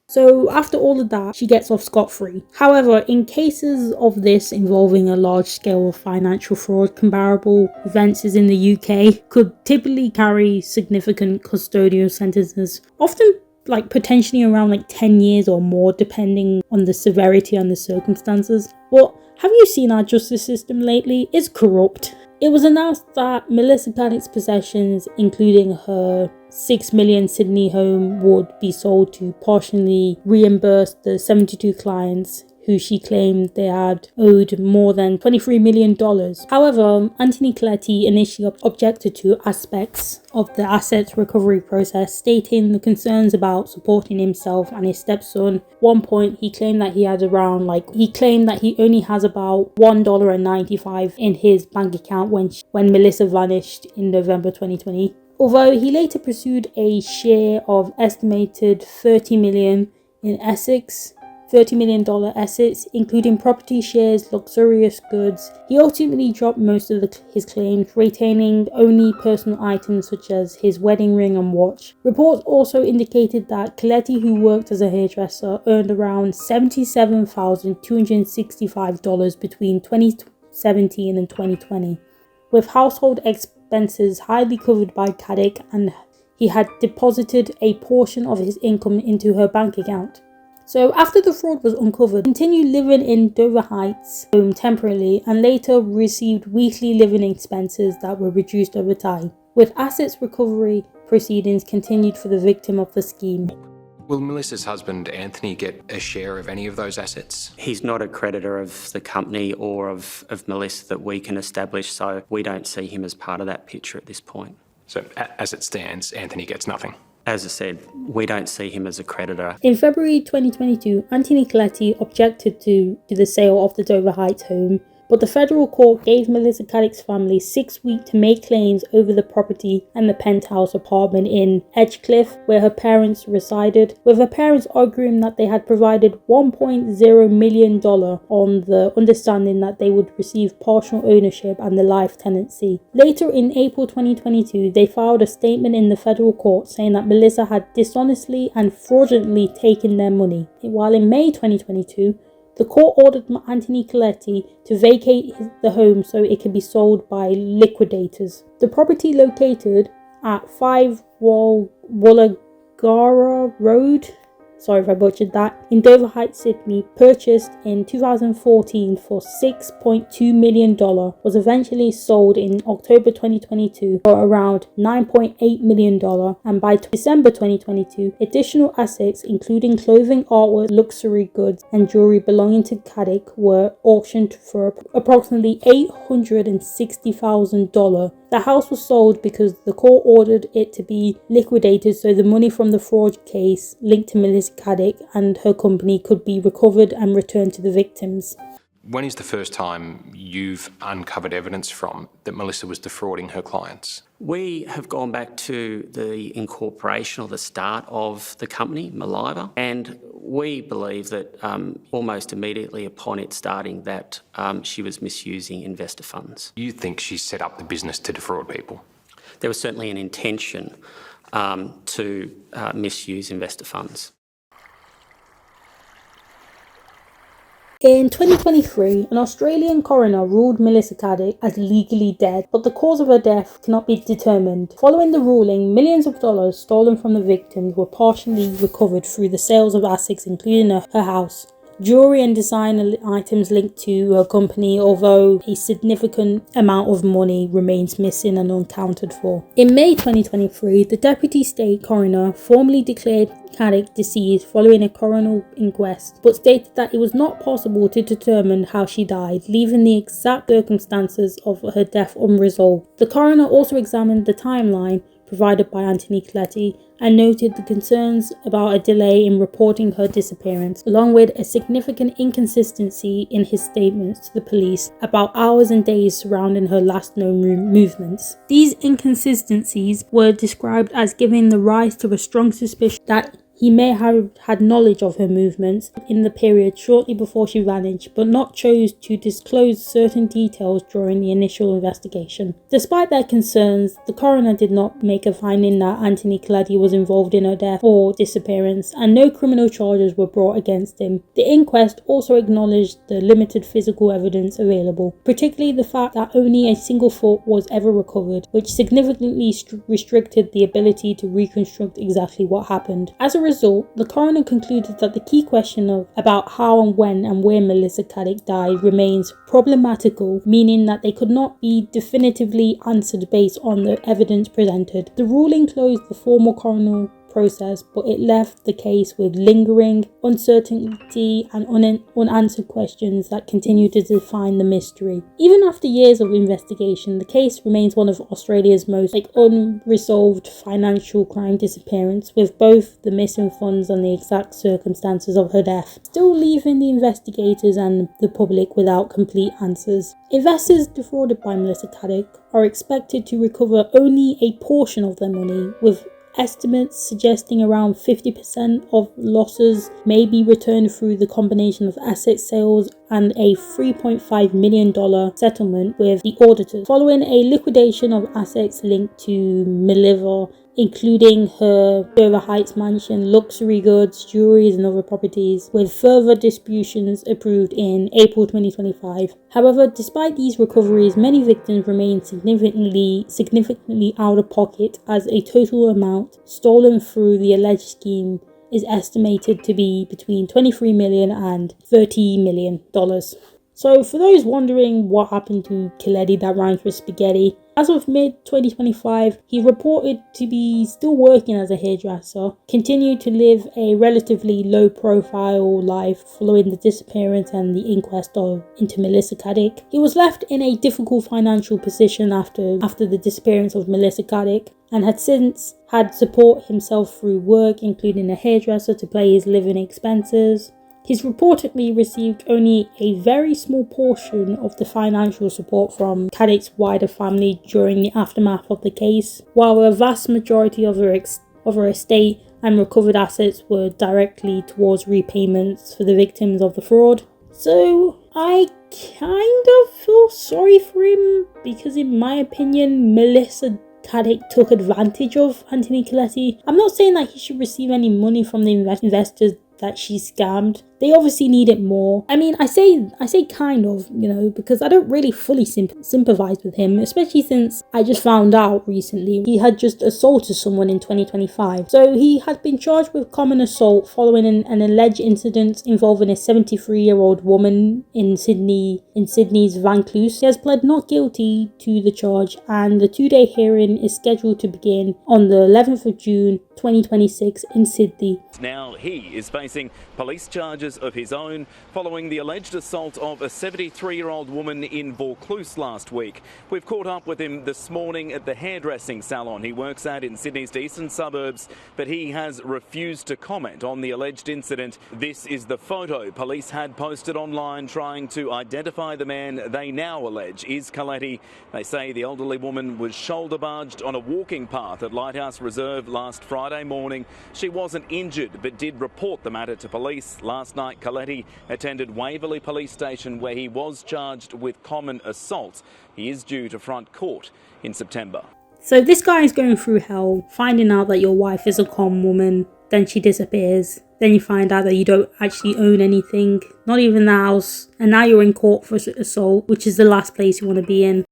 So after all of that, she gets off scot-free. However, in cases of this involving a large scale of financial fraud, comparable offences in the UK could typically carry significant custodial sentences, often potentially around 10 years or more, depending on the severity and the circumstances. But have you seen our justice system lately? It's corrupt. It was announced that Melissa Caddick's possessions, including her $6 million Sydney home, would be sold to partially reimburse the 72 clients who she claimed they had owed more than $23 million. However, Anthony Koletti initially objected to aspects of the assets recovery process, stating the concerns about supporting himself and his stepson. At one point, he claimed that he only has about $1.95 in his bank account when Melissa vanished in November 2020. Although he later pursued a share of estimated $30 million in Essex, $30 million assets, including property shares, luxurious goods. He ultimately dropped most of his claims, retaining only personal items such as his wedding ring and watch. Reports also indicated that Koletti, who worked as a hairdresser, earned around $77,265 between 2017 and 2020, with household expenses highly covered by Caddick, and he had deposited a portion of his income into her bank account. So after the fraud was uncovered, he continued living in Dover Heights home temporarily and later received weekly living expenses that were reduced over time, with assets recovery proceedings continued for the victim of the scheme. Will Melissa's husband Anthony get a share of any of those assets? He's not a creditor of the company or of Melissa that we can establish, so we don't see him as part of that picture at this point. So as it stands, Anthony gets nothing? As I said, we don't see him as a creditor. In February 2022, Anthony Koletti objected to the sale of the Dover Heights home, but the federal court gave Melissa Caddick's family 6 weeks to make claims over the property and the penthouse apartment in Edgecliff, where her parents resided, with her parents arguing that they had provided $1.0 million on the understanding that they would receive partial ownership and the life tenancy. Later in April 2022, they filed a statement in the federal court saying that Melissa had dishonestly and fraudulently taken their money, while in May 2022, the court ordered Anthony Koletti to vacate the home so it could be sold by liquidators. The property, located at 5 Woolagara Road, sorry if I butchered that, in Dover Heights, Sydney, purchased in 2014 for $6.2 million, was eventually sold in October 2022 for around $9.8 million, and by December 2022, additional assets including clothing, artwork, luxury goods, and jewelry belonging to Caddick were auctioned for approximately $860,000. The house was sold because the court ordered it to be liquidated so the money from the fraud case linked to Melissa Caddick and her company could be recovered and returned to the victims. When is the first time you've uncovered evidence from that Melissa was defrauding her clients? We have gone back to the incorporation or the start of the company, Maliva, and we believe that almost immediately upon it starting that she was misusing investor funds. You think she set up the business to defraud people? There was certainly an intention to misuse investor funds. In 2023, an Australian coroner ruled Melissa Caddick as legally dead, but the cause of her death cannot be determined. Following the ruling, millions of dollars stolen from the victims were partially recovered through the sales of assets including her house, jewelry and designer items linked to her company, although a significant amount of money remains missing and unaccounted for. In May 2023, the Deputy State Coroner formally declared Caddick deceased following a coroner inquest, but stated that it was not possible to determine how she died, leaving the exact circumstances of her death unresolved. The coroner also examined the timeline provided by Anthony Koletti and noted the concerns about a delay in reporting her disappearance, along with a significant inconsistency in his statements to the police about hours and days surrounding her last known movements. These inconsistencies were described as giving the rise to a strong suspicion that he may have had knowledge of her movements in the period shortly before she vanished, but not chose to disclose certain details during the initial investigation. Despite their concerns, the coroner did not make a finding that Anthony Koletti was involved in her death or disappearance, and no criminal charges were brought against him. The inquest also acknowledged the limited physical evidence available, particularly the fact that only a single foot was ever recovered, which significantly restricted the ability to reconstruct exactly what happened. As a result, the coroner concluded that the key question about how and when and where Melissa Caddick died remains problematical, meaning that they could not be definitively answered based on the evidence presented. The ruling closed the formal coroner process, but it left the case with lingering uncertainty and unanswered questions that continue to define the mystery. Even after years of investigation, the case remains one of Australia's most unresolved financial crime disappearance, with both the missing funds and the exact circumstances of her death still leaving the investigators and the public without complete answers. Investors defrauded by Melissa Caddick are expected to recover only a portion of their money, with estimates suggesting around 50% of losses may be returned through the combination of asset sales and a $3.5 million settlement with the auditors, following a liquidation of assets linked to Melissa, including her Dover Heights mansion, luxury goods, jewelry and other properties, with further distributions approved in April 2025. However, despite these recoveries, many victims remain significantly out of pocket, as a total amount stolen through the alleged scheme is estimated to be between $23 million and $30 million. So for those wondering what happened to Koletti that rhymes with spaghetti, as of mid-2025, he reported to be still working as a hairdresser, continued to live a relatively low-profile life following the disappearance and the inquest into Melissa Caddick. He was left in a difficult financial position after the disappearance of Melissa Caddick, and had since had support himself through work, including a hairdresser, to pay his living expenses. He's reportedly received only a very small portion of the financial support from Caddick's wider family during the aftermath of the case, while a vast majority of her estate and recovered assets were directly towards repayments for the victims of the fraud. So I kind of feel sorry for him, because in my opinion, Melissa Caddick took advantage of Anthony Koletti. I'm not saying that he should receive any money from the investors that she scammed. They obviously need it more. I mean, I say kind of, because I don't really fully sympathize with him, especially since I just found out recently he had just assaulted someone in 2025. So he had been charged with common assault following an alleged incident involving a 73-year-old woman in Sydney's Vaucluse. He has pled not guilty to the charge, and the 2-day hearing is scheduled to begin on the 11th of June 2026 in Sydney. Now he is facing police charges of his own following the alleged assault of a 73-year-old woman in Vaucluse last week. We've caught up with him this morning at the hairdressing salon he works at in Sydney's eastern suburbs, but he has refused to comment on the alleged incident. This is the photo police had posted online trying to identify the man they now allege is Koletti. They say the elderly woman was shoulder barged on a walking path at Lighthouse Reserve last Friday morning. She wasn't injured but did report the matter to police. Last night, Koletti attended Waverley Police Station where he was charged with common assault. He is due to front court in September. So this guy is going through hell, finding out that your wife is a con woman, then she disappears. Then you find out that you don't actually own anything, not even the house, and now you're in court for assault, which is the last place you want to be in.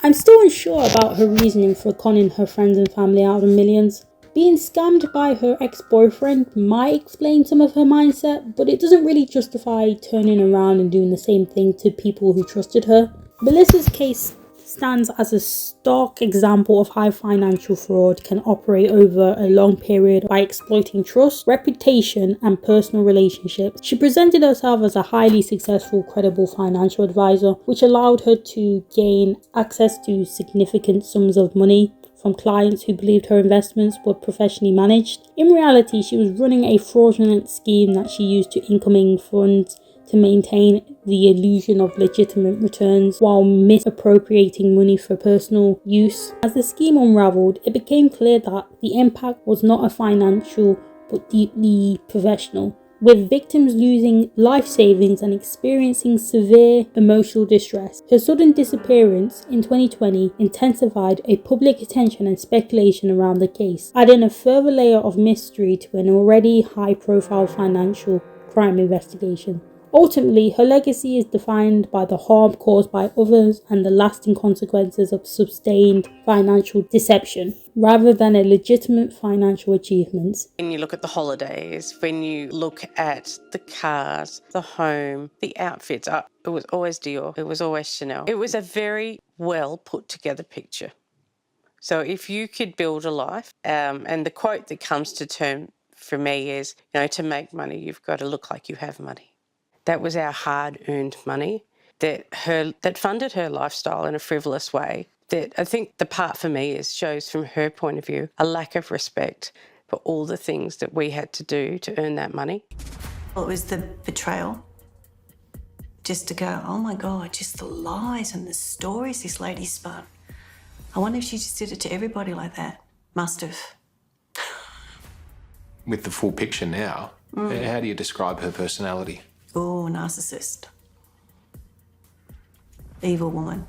I'm still unsure about her reasoning for conning her friends and family out of millions. Being scammed by her ex-boyfriend might explain some of her mindset, but it doesn't really justify turning around and doing the same thing to people who trusted her. Melissa's case stands as a stark example of how financial fraud can operate over a long period by exploiting trust, reputation, and personal relationships. She presented herself as a highly successful, credible financial advisor, which allowed her to gain access to significant sums of money from clients who believed her investments were professionally managed. In reality, she was running a fraudulent scheme that she used to incoming funds to maintain the illusion of legitimate returns while misappropriating money for personal use. As the scheme unraveled, it became clear that the impact was not a financial but deeply professional, with victims losing life savings and experiencing severe emotional distress. Her sudden disappearance in 2020 intensified a public attention and speculation around the case, adding a further layer of mystery to an already high-profile financial crime investigation. Ultimately, her legacy is defined by the harm caused by others and the lasting consequences of sustained financial deception, rather than a legitimate financial achievement. When you look at the holidays, when you look at the cars, the home, the outfits, it was always Dior, it was always Chanel. It was a very well put together picture. So if you could build a life, and the quote that comes to term for me is, to make money, you've got to look like you have money. That was our hard-earned money that funded her lifestyle in a frivolous way. That I think the part for me shows from her point of view a lack of respect for all the things that we had to do to earn that money. Well, it was the betrayal. Just to go, oh my God, just the lies and the stories this lady spun. I wonder if she just did it to everybody like that. Must have. With the full picture now, how do you describe her personality? Oh, narcissist. Evil woman.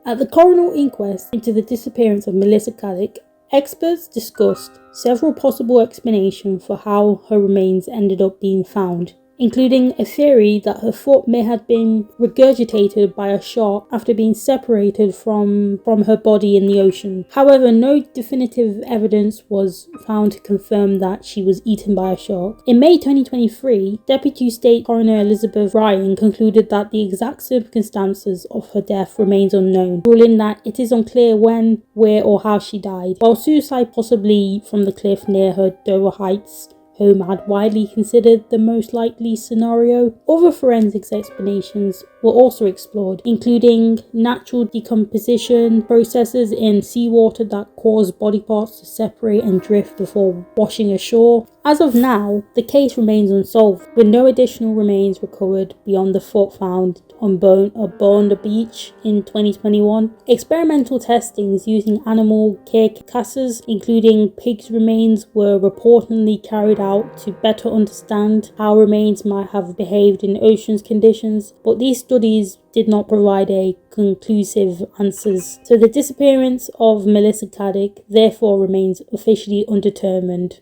At the coroner inquest into the disappearance of Melissa Caddick, experts discussed several possible explanations for how her remains ended up being found, including a theory that her foot may have been regurgitated by a shark after being separated from her body in the ocean. However, no definitive evidence was found to confirm that she was eaten by a shark. In May 2023, Deputy State Coroner Elizabeth Ryan concluded that the exact circumstances of her death remains unknown, ruling that it is unclear when, where or how she died. While suicide possibly from the cliff near her Dover Heights home had widely considered the most likely scenario, other forensics explanations were also explored, including natural decomposition processes in seawater that cause body parts to separate and drift before washing ashore. As of now, the case remains unsolved, with no additional remains recovered beyond the foot found on Bondi Beach in 2021. Experimental testings using animal carcasses, including pigs' remains, were reportedly carried out to better understand how remains might have behaved in ocean conditions, but these studies did not provide a conclusive answers. So the disappearance of Melissa Caddick therefore remains officially undetermined.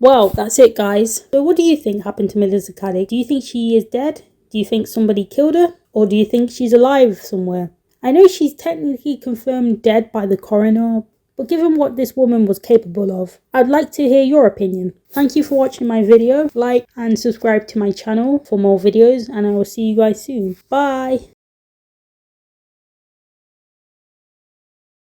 Well, that's it, guys. So what do you think happened to Melissa Caddick? Do you think she is dead? Do you think somebody killed her? Or do you think she's alive somewhere? I know she's technically confirmed dead by the coroner, but given what this woman was capable of, I'd like to hear your opinion. Thank you for watching my video. Like and subscribe to my channel for more videos, and I will see you guys soon. Bye!